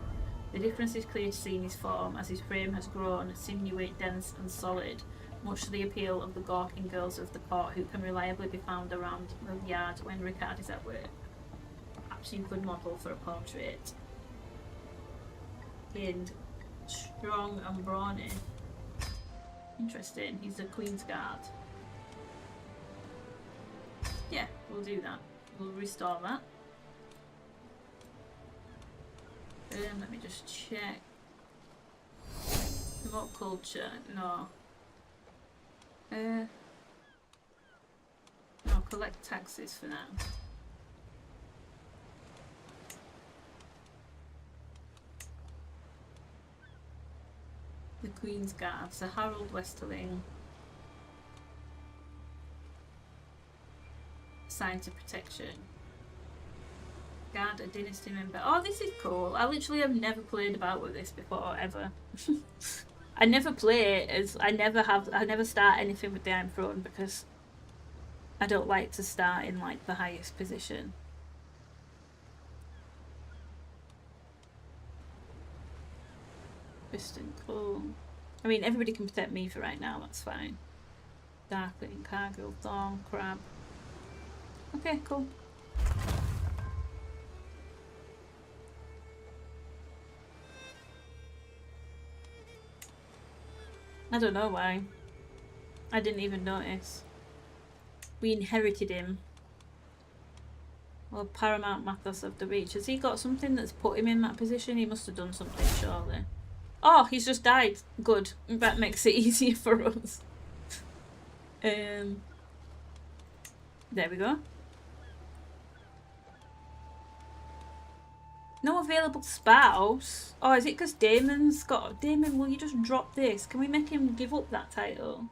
The difference is clear to see in his form, as his frame has grown sinewy, dense and solid, much to the appeal of the gawking girls of the court who can reliably be found around the yard when Rickard is at work. Perhaps you could model for a portrait. And strong and brawny. Interesting, he's the Queen's Guard. Yeah, we'll do that. We'll restore that. Let me just check. Promote culture. No. No, collect taxes for now. The Queen's Guard, Sir Harold Westerling. Assigned to protection. Guard a dynasty member. Oh, this is cool. I literally have never played about with this before, ever. I never play as I never start anything with the Iron Throne because I don't like to start in like the highest position. Kristen, cool. I mean, everybody can protect me for right now, that's fine. Darkling, Cargill, Thorn, Crab. Okay, cool. I don't know why. I didn't even notice. We inherited him. Well, Paramount Mathos of the Reach. Has he got something that's put him in that position? He must have done something, surely. Oh, he's just died. Good. That makes it easier for us. There we go. No available spouse? Oh, is it because Damon's got... Damon, will you just drop this? Can we make him give up that title?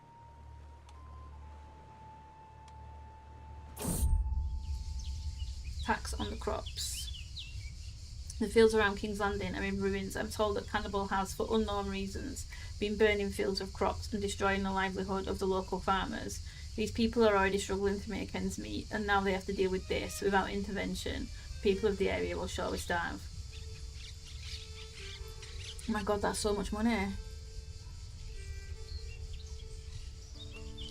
Tax on the crops. The fields around King's Landing are in ruins. I'm told that Cannibal has, for unknown reasons, been burning fields of crops and destroying the livelihood of the local farmers. These people are already struggling to make ends meet, and now they have to deal with this. Without intervention, people of the area will surely starve. Oh my god, that's so much money.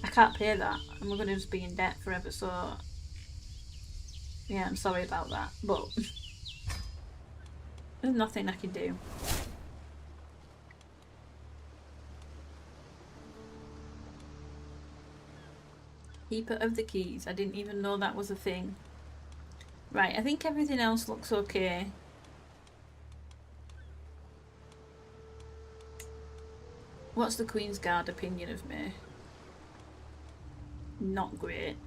I can't pay that, and we're going to just be in debt forever, so... Yeah, I'm sorry about that, but... There's nothing I can do. Keeper of the Keys. I didn't even know that was a thing. Right, I think everything else looks okay. What's the Queen's Guard opinion of me? Not great.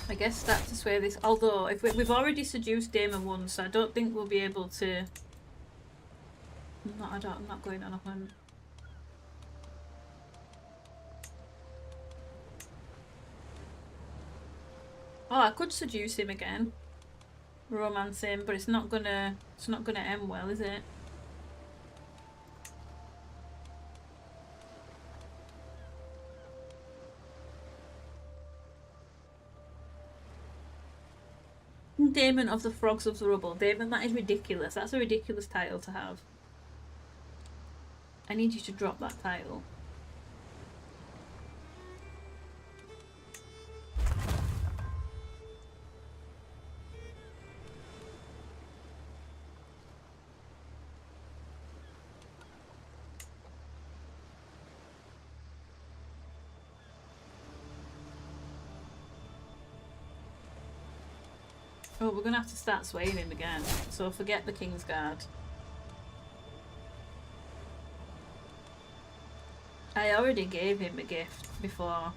I guess that's to sway this. Although, if we've already seduced Damon once, so I don't think we'll be able to. I'm not going on a hunt. Oh, I could seduce him again, romance him, but it's not gonna end well, is it? Daemon of the Frogs of the Rubble. Daemon, that is ridiculous. That's a ridiculous title to have. I need you to drop that title. Oh, we're going to have to start swaying him again. So forget the King's Guard. I already gave him a gift before.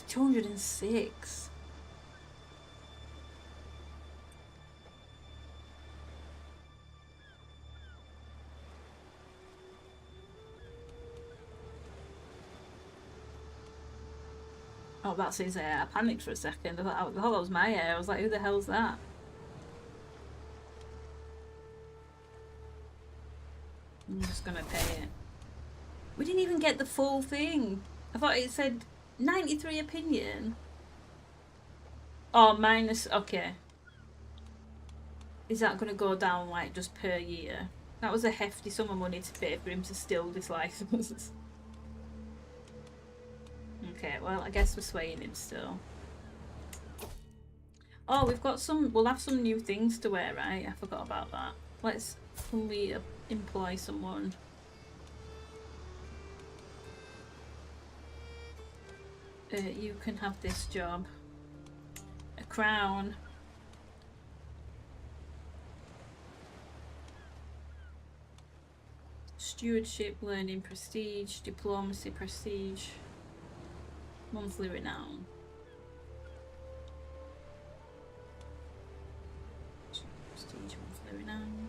206. Oh, that's his hair. I panicked for a second. I thought, oh, that was my hair. I was like, who the hell's that? I'm just gonna pay it. We didn't even get the full thing. I thought it said 93 opinion. Oh, minus... Okay. Is that gonna go down, like, just per year? That was a hefty sum of money to pay for him to steal this license. Okay, well, I guess we're swaying him still. Oh, we've got some... We'll have some new things to wear, right? I forgot about that. Let's... Can we employ someone? You can have this job. A crown. Stewardship, learning, prestige, diplomacy, prestige. Monthly renown. Prestige monthly renown.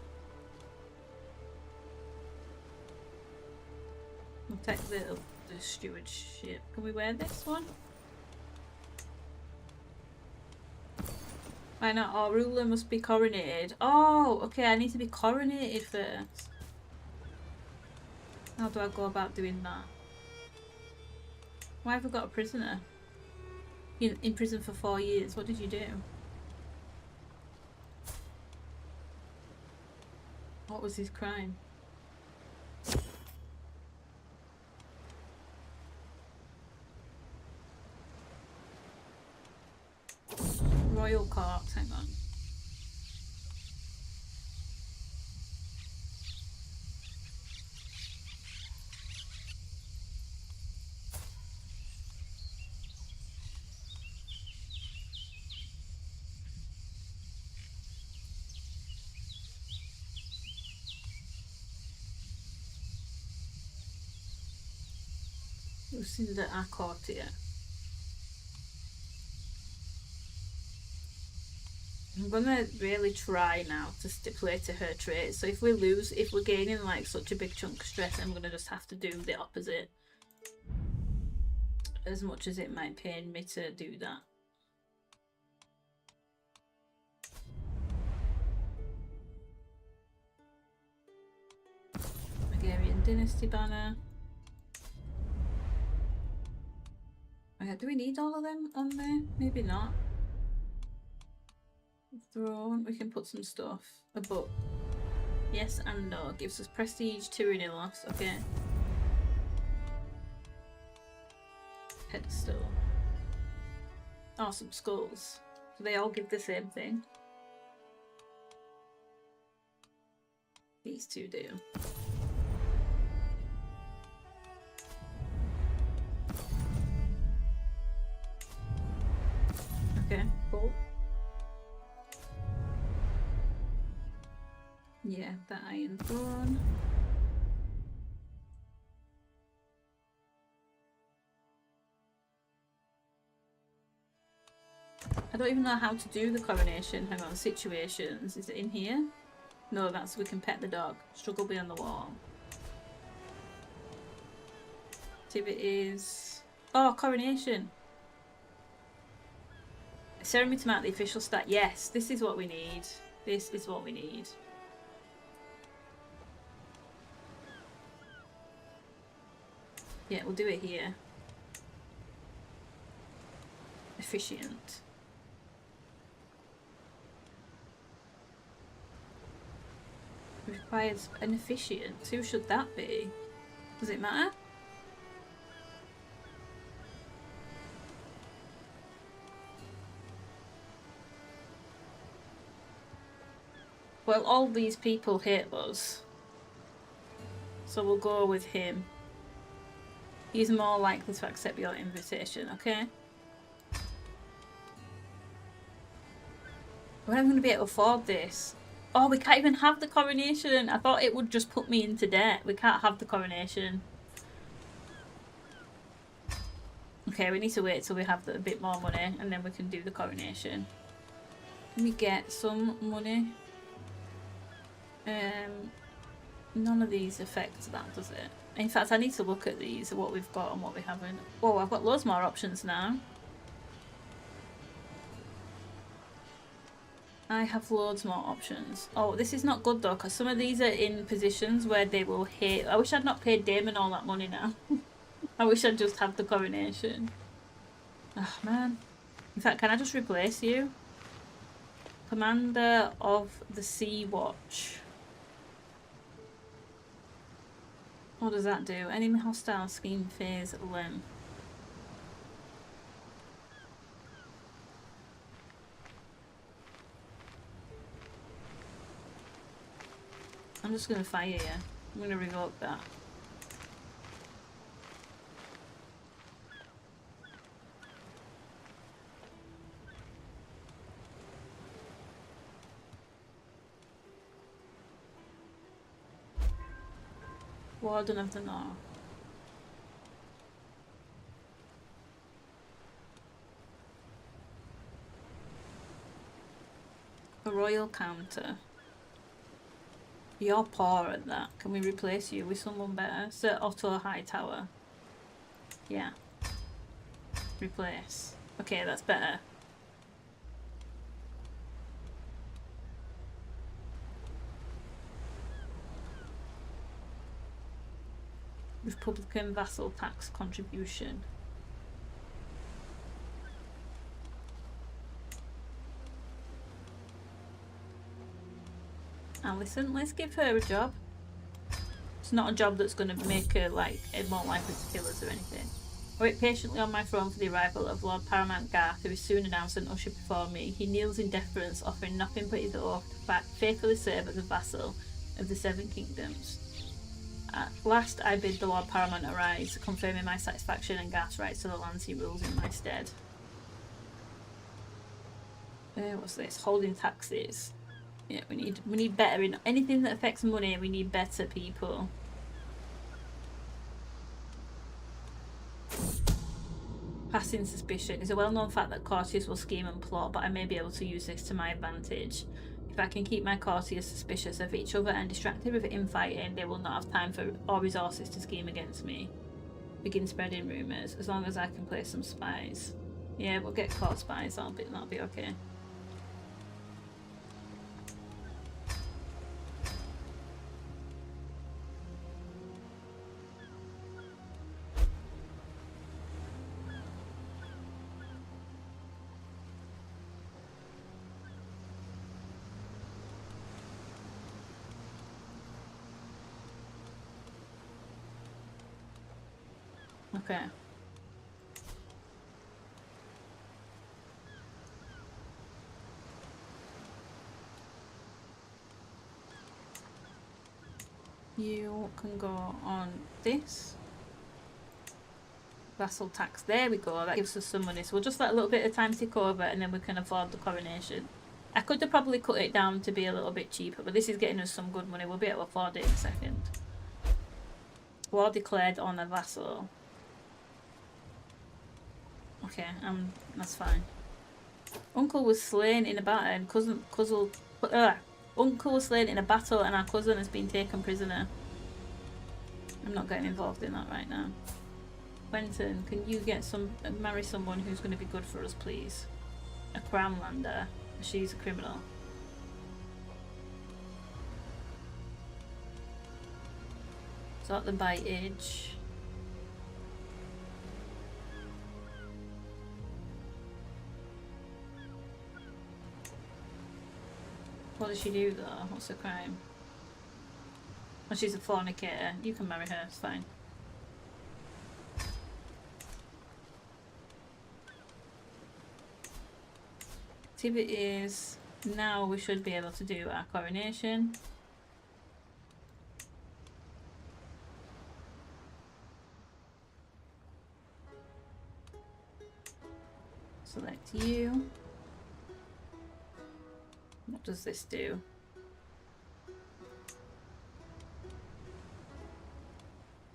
We'll take the stewardship. Can we wear this one? Why not? Our ruler must be coronated. Oh, okay, I need to be coronated first. How do I go about doing that? Why have we got a prisoner? In prison for 4 years. What did you do? What was his crime? Royal corpse, hang on. Lucinda AGOT here. I'm gonna really try now to stipulate to her traits. So if we lose, if we're gaining like such a big chunk of stress, I'm gonna just have to do the opposite. As much as it might pain me to do that. Hungarian dynasty banner. Okay, do we need all of them on there? Maybe not. Throne, we can put some stuff. A book. Yes and no. Gives us prestige, tyranny loss. Okay. Pedestal. Oh, some skulls. Do they all give the same thing? These two do. Okay, cool. Yeah, the Iron Throne. I don't even know how to do the coronation. Hang on, situations. Is it in here? No, that's we can pet the dog. Struggle beyond the wall. Activities. Oh, coronation. Ceremony to mark the official start. Yes, this is what we need. This is what we need. Yeah, we'll do it here. Efficient. Requires an officiant. Who should that be? Does it matter? Well, all these people hate us. So we'll go with him. He's more likely to accept your invitation, okay? When am I going to be able to afford this? Oh, we can't even have the coronation. I thought it would just put me into debt. We can't have the coronation. Okay, we need to wait till we have a bit more money and then we can do the coronation. Let me get some money. None of these affect that, does it? In fact, I need to look at these, what we've got and what we haven't. Oh, I've got loads more options now. I have loads more options. Oh, this is not good though, because some of these are in positions where they will hate. I wish I'd not paid Damon all that money now. I wish I'd just had the coronation. Oh man. In fact, can I just replace you? Commander of the Sea Watch. What does that do? Enemy hostile scheme phase length. I'm just going to fire you. I'm going to revoke that. Warden of the North. A royal counter. You're poor at that. Can we replace you with someone better? Sir Otto Hightower. Yeah. Replace. Okay, that's better. Republican vassal tax contribution. Alison, let's give her a job. It's not a job that's going to make her like more likely to kill us or anything. I wait patiently on my throne for the arrival of Lord Paramount Garth, who is soon announced and ushered before me. He kneels in deference, offering nothing but his oath to faithfully serve as a vassal of the Seven Kingdoms. At last I bid the Lord Paramount arise, confirming my satisfaction and Garth's rights to the lands he rules in my stead. What's this? Holding taxes. Yeah, we need better in anything that affects money. We need better people. Passing suspicion. It's a well-known fact that courtiers will scheme and plot, but I may be able to use this to my advantage. If I can keep my courtiers suspicious of each other and distracted with infighting, they will not have time for or resources to scheme against me. Begin spreading rumours. As long as I can place some spies. Yeah, we'll get caught spies. That'll be okay. Okay. You can go on this. Vassal tax. There we go. That gives us some money. So we'll just let a little bit of time tick over and then we can afford the coronation. I could have probably cut it down to be a little bit cheaper, but this is getting us some good money. We'll be able to afford it in a second. War declared on a vassal. Okay, that's fine. Uncle was slain in a battle and Uncle was slain in a battle and our cousin has been taken prisoner. I'm not getting involved in that right now. Quentin, can you marry someone who's going to be good for us, please? A crownlander. She's a criminal. Sort them by age. What does she do though? What's her crime? Oh, she's a fornicator. You can marry her, it's fine. Activities. Now we should be able to do our coronation. Select you. What does this do?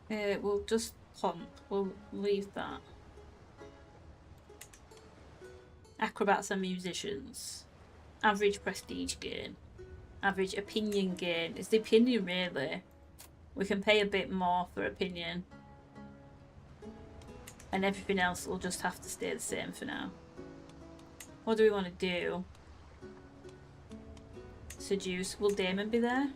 We'll just hunt. We'll leave that. Acrobats and musicians. Average prestige gain. Average opinion gain. It's the opinion really. We can pay a bit more for opinion. And everything else will just have to stay the same for now. What do we want to do? Seduce. Will Damon be there?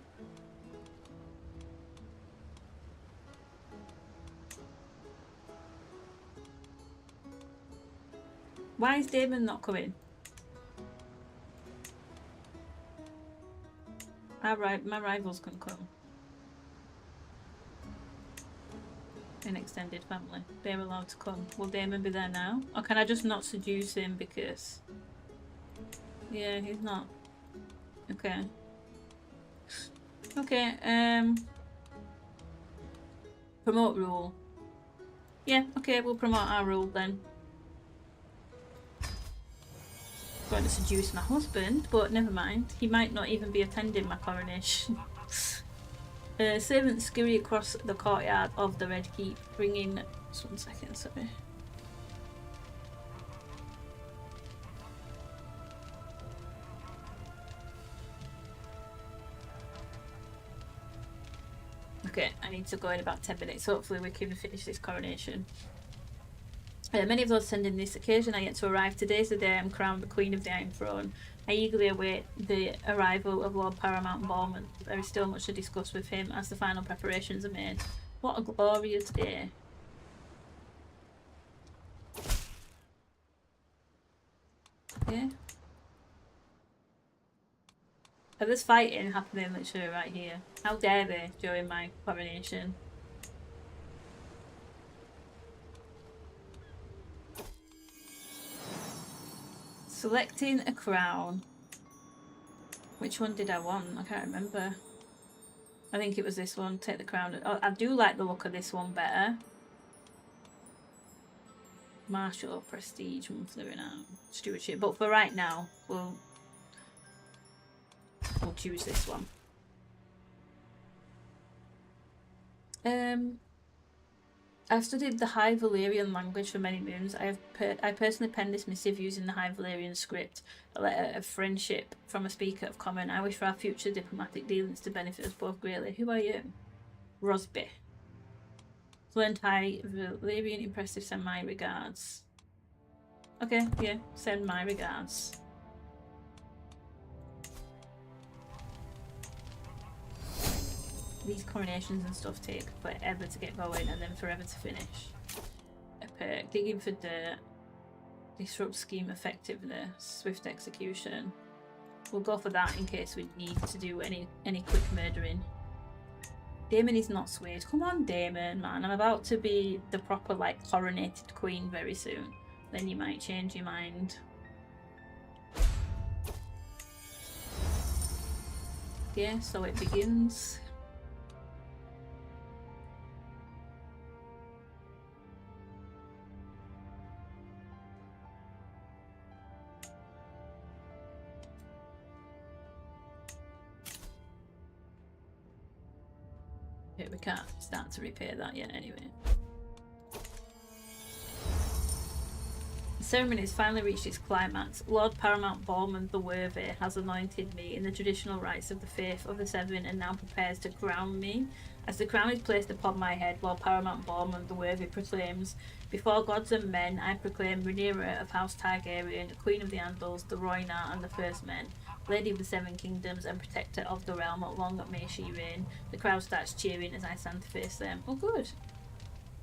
Why is Damon not coming? My rivals can come. An extended family. They're allowed to come. Will Damon be there now? Or can I just not seduce him because... Yeah, he's not. Okay. Okay, promote rule. Yeah, okay, we'll promote our rule then. Going to seduce my husband, but never mind. He might not even be attending my coronation. Servants scurry across the courtyard of the Red Keep, bringing... Just 1 second, sorry. Okay, I need to go in about 10 minutes. Hopefully we can finish this coronation. Many of those attending this occasion are yet to arrive. Today's the day I'm crowned the Queen of the Iron Throne. I eagerly await the arrival of Lord Paramount Bournemouth. There is still much to discuss with him as the final preparations are made. What a glorious day. Okay. There's fighting happening literally right here. How dare they during my coronation? Selecting a crown. Which one did I want? I can't remember. I think it was this one. Take the crown. Oh, I do like the look of this one better. Martial, prestige, monthly renown, stewardship. But for right now, we'll choose this one. I've studied the High Valyrian language for many moons. I personally penned this missive using the High Valyrian script, a letter of friendship from a speaker of common. I wish for our future diplomatic dealings to benefit us both greatly. Who are you? Rosby. Learned High Valyrian, impressive, send my regards. Okay, yeah, send my regards. These coronations and stuff take forever to get going and then forever to finish. A perk. Digging for dirt. Disrupt scheme effectiveness. Swift execution. We'll go for that in case we need to do any quick murdering. Daemon is not swayed. Come on, Daemon, man. I'm about to be the proper, like, coronated queen very soon. Then you might change your mind. Yeah, so it begins. Okay, we can't start to repair that yet anyway. The ceremony has finally reached its climax. Lord Paramount Bournemouth the Worthy has anointed me in the traditional rites of the Faith of the Seven and now prepares to crown me. As the crown is placed upon my head, Lord Paramount Bournemouth the Worthy proclaims, "Before gods and men, I proclaim Rhaenyra of House Targaryen, Queen of the Andals, the Rhaenyra and the First Men, Lady of the Seven Kingdoms and Protector of the Realm, long may she reign." The crowd starts cheering as I stand to face them. Oh, good.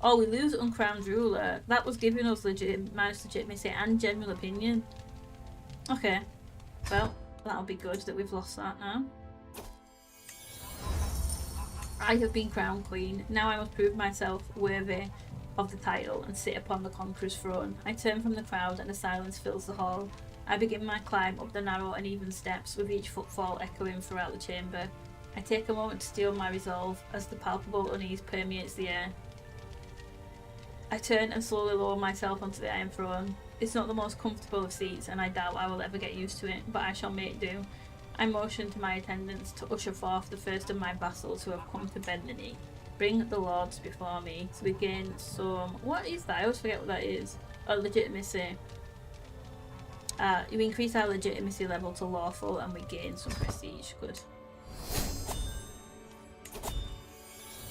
Oh, we lose uncrowned ruler. That was giving us managed legitimacy and general opinion. Okay. Well, that'll be good that we've lost that now. I have been crowned queen. Now I must prove myself worthy of the title and sit upon the conqueror's throne. I turn from the crowd and a silence fills the hall. I begin my climb up the narrow and even steps, with each footfall echoing throughout the chamber. I take a moment to steel my resolve as the palpable unease permeates the air. I turn and slowly lower myself onto the Iron Throne. It's not the most comfortable of seats, and I doubt I will ever get used to it, but I shall make do. I motion to my attendants to usher forth the first of my vassals who have come to bend the knee. Bring the lords before me to begin some... What is that? I always forget what that is. Oh, legitimacy. You increase our legitimacy level to lawful and we gain some prestige. Good.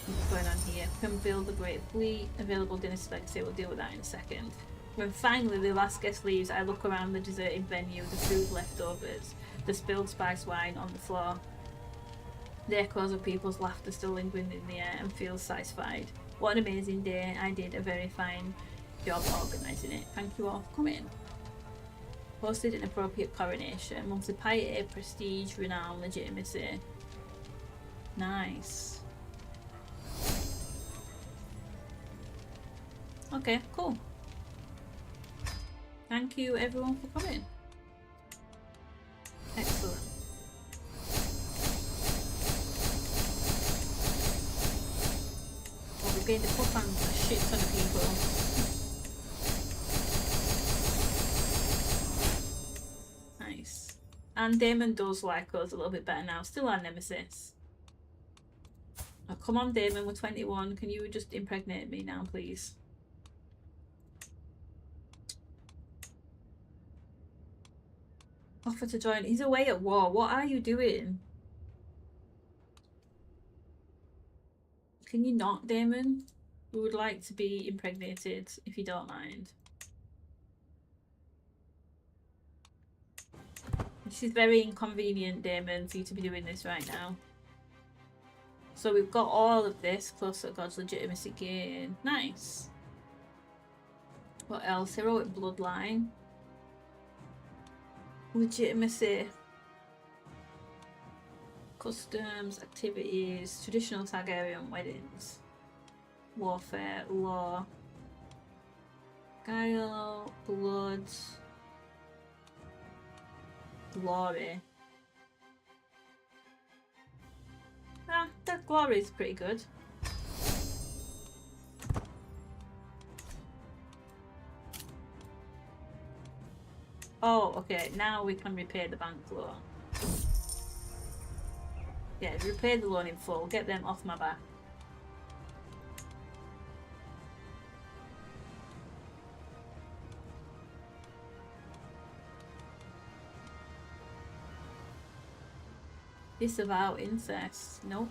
What's going on here? Can build a great fleet. Available dynasty legacy. We'll deal with that in a second. When finally the last guest leaves, I look around the deserted venue, the food leftovers, the spilled spiced wine on the floor. The echoes of people's laughter still lingering in the air, and feel satisfied. What an amazing day. I did a very fine job organising it. Thank you all for coming. Hosted an appropriate coronation. Monthly piety, prestige, renown, legitimacy. Nice. Okay, cool. Thank you everyone for coming. Excellent. Well, we've gained a puff on a shit ton of people. Nice. And Daemon does like us a little bit better now. Still our nemesis. Oh, come on, Daemon, we're 21. Can you just impregnate me now, please? Offer to join. He's away at war. What are you doing? Can you not, Damon? We would like to be impregnated, if you don't mind. This is very inconvenient, Damon, for you to be doing this right now. So we've got all of this, plus God's legitimacy gain. Nice. What else? Heroic bloodline. Legitimacy. Customs, activities, traditional Targaryen weddings. Warfare, law. Guile, blood. Glory. Ah, that glory is pretty good. Oh, okay, now we can repay the bank loan. Yeah, repay the loan in full, get them off my back. Disavow incest. Nope.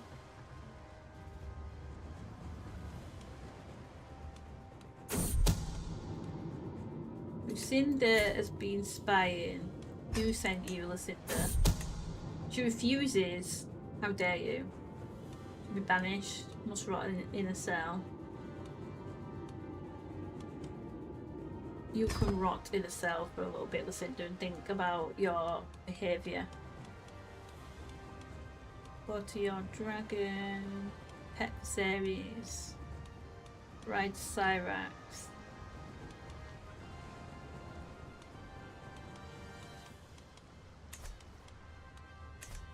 Lucinda has been spying. Who sent you, Lucinda? She refuses. How dare you? Be banished. Must rot in a cell. You can rot in a cell for a little bit, Lucinda, and think about your behaviour. Go to your dragon. Pet series. Ride Cyrax.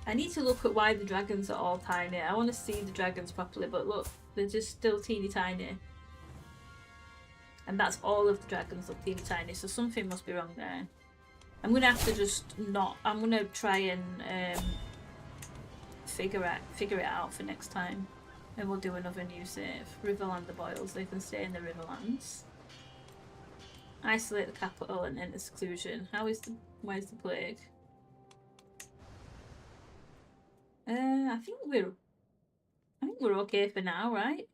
I need to look at why the dragons are all tiny. I want to see the dragons properly, but look, they're just still teeny tiny. And that's all of the dragons look teeny tiny, so something must be wrong there. I'm going to have to just not... I'm going to try and figure it out for next time. And we'll do another new save. Riverland the Boils, they can stay in the Riverlands. Isolate the capital and enter seclusion. Where's the plague? I think we're okay for now, right?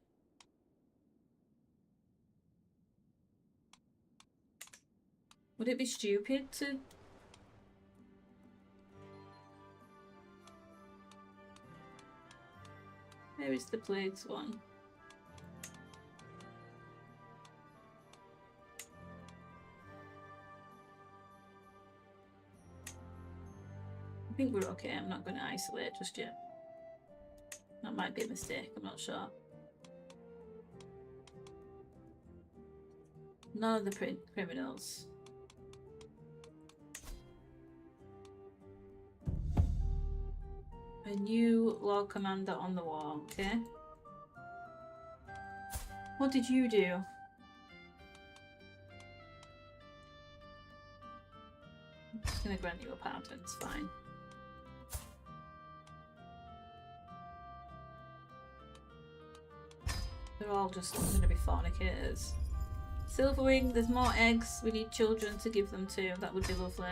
Would it be stupid to... Where is the plagues one? I think we're okay. I'm not going to isolate just yet. That might be a mistake. I'm not sure. None of the criminals. A new Lord Commander on the wall. Okay. What did you do? I'm just going to grant you a pardon. It's fine. They're all just going to be fornicators. Silverwing, there's more eggs. We need children to give them to. That would be lovely.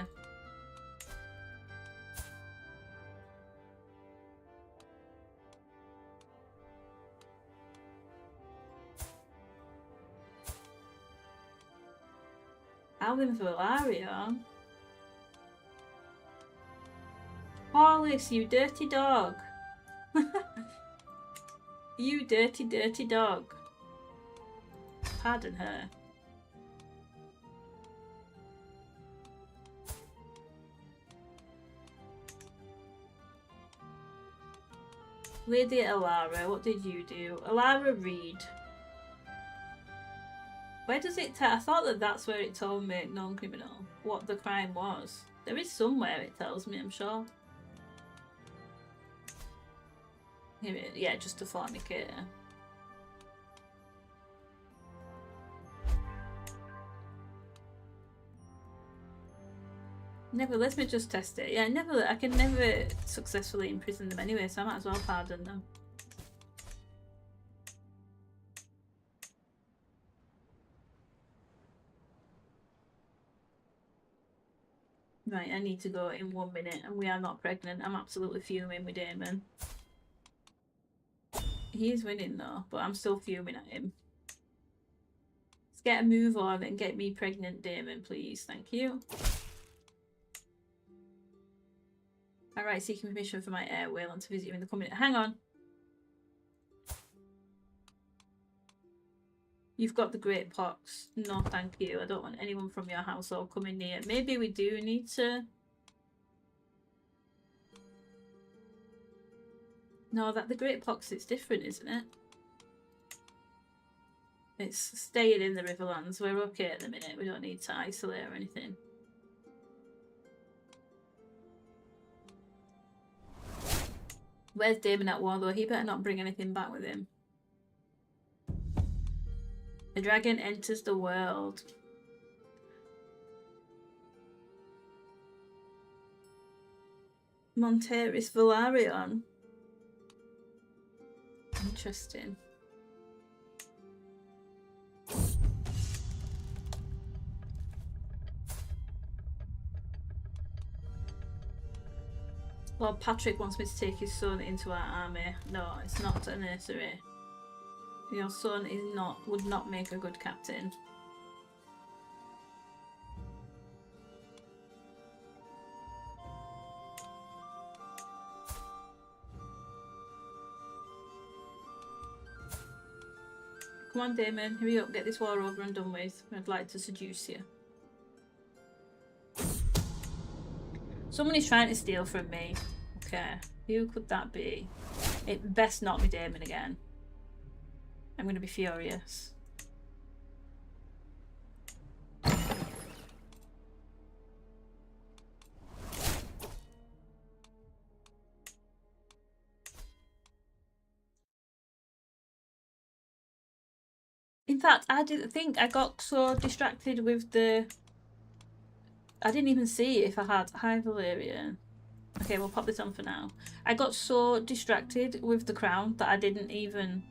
Alvin Valario? Horlicks, you dirty dog! You dirty, dirty dog. Pardon her. Lady Alara, what did you do? Alara Reed. Where does it tell? I thought that that's where it told me, non-criminal, what the crime was. There is somewhere it tells me, I'm sure. Here it is. Yeah, just a fornicator. Never, let me just test it. Yeah, I can never successfully imprison them anyway, so I might as well pardon them. Right, I need to go in 1 minute, and we are not pregnant. I'm absolutely fuming with Damon. He is winning though, but I'm still fuming at him. Let's get a move on and get me pregnant, Damon, please. Thank you. Alright, seeking permission for my heir Waylon to visit you in the coming... Hang on. You've got the great pox. No, thank you. I don't want anyone from your household coming near. Maybe we do need to... No, that the great pox, it's different, isn't it? It's staying in the Riverlands. We're okay at the minute. We don't need to isolate or anything. Where's Damon at war though? He better not bring anything back with him. The dragon enters the world. Monteris Valarion. Interesting. Lord Patrick wants me to take his son into our army. No, it's not a nursery. Your son would not make a good captain. Come on, Damon, hurry up, get this war over and done with. I'd like to seduce you. Someone is trying to steal from me. Okay, who could that be? It best not be Damon again. I'm going to be furious. In fact, I didn't think I got so distracted with the... I didn't even see if I had... Hi, Valerian. Okay, we'll pop this on for now. I got so distracted with the crown that I didn't even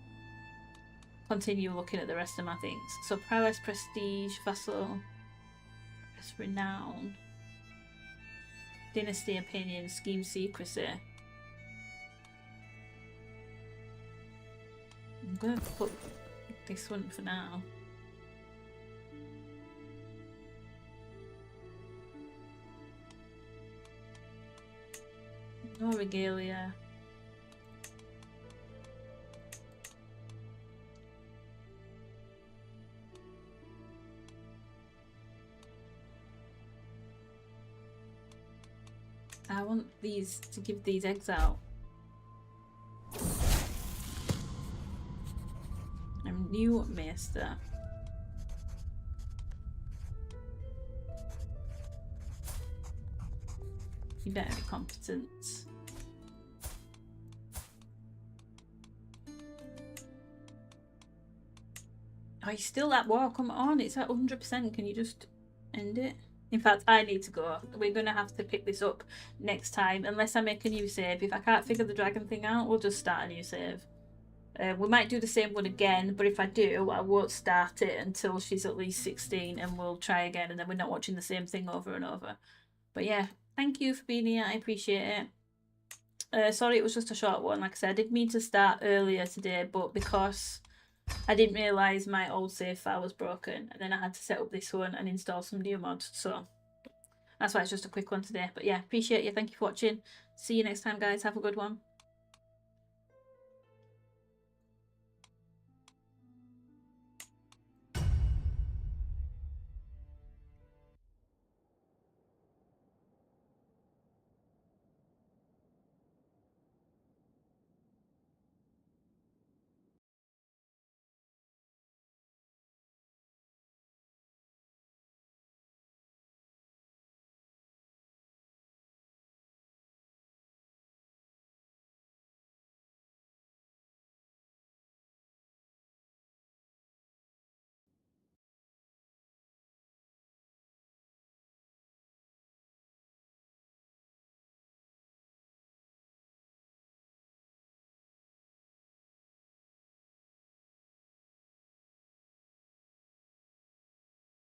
continue looking at the rest of my things. So, prowess, prestige, vassal, renown, dynasty, opinion, scheme, secrecy. I'm going to put this one for now. No regalia. I want these to give these eggs out. I'm new master. You better be competent. Oh, you're still at war? Come on, it's at 100%. Can you just end it? In fact, I need to go. We're going to have to pick this up next time, unless I make a new save. If I can't figure the dragon thing out, we'll just start a new save. We might do the same one again, but if I do, I won't start it until she's at least 16, and we'll try again, and then we're not watching the same thing over and over. But yeah, thank you for being here. I appreciate it. Sorry, it was just a short one. Like I said, I did mean to start earlier today, but because I didn't realise my old save file was broken, and then I had to set up this one and install some new mods, so that's why it's just a quick one today. But yeah, appreciate you. Thank you for watching. See you next time, guys. Have a good one.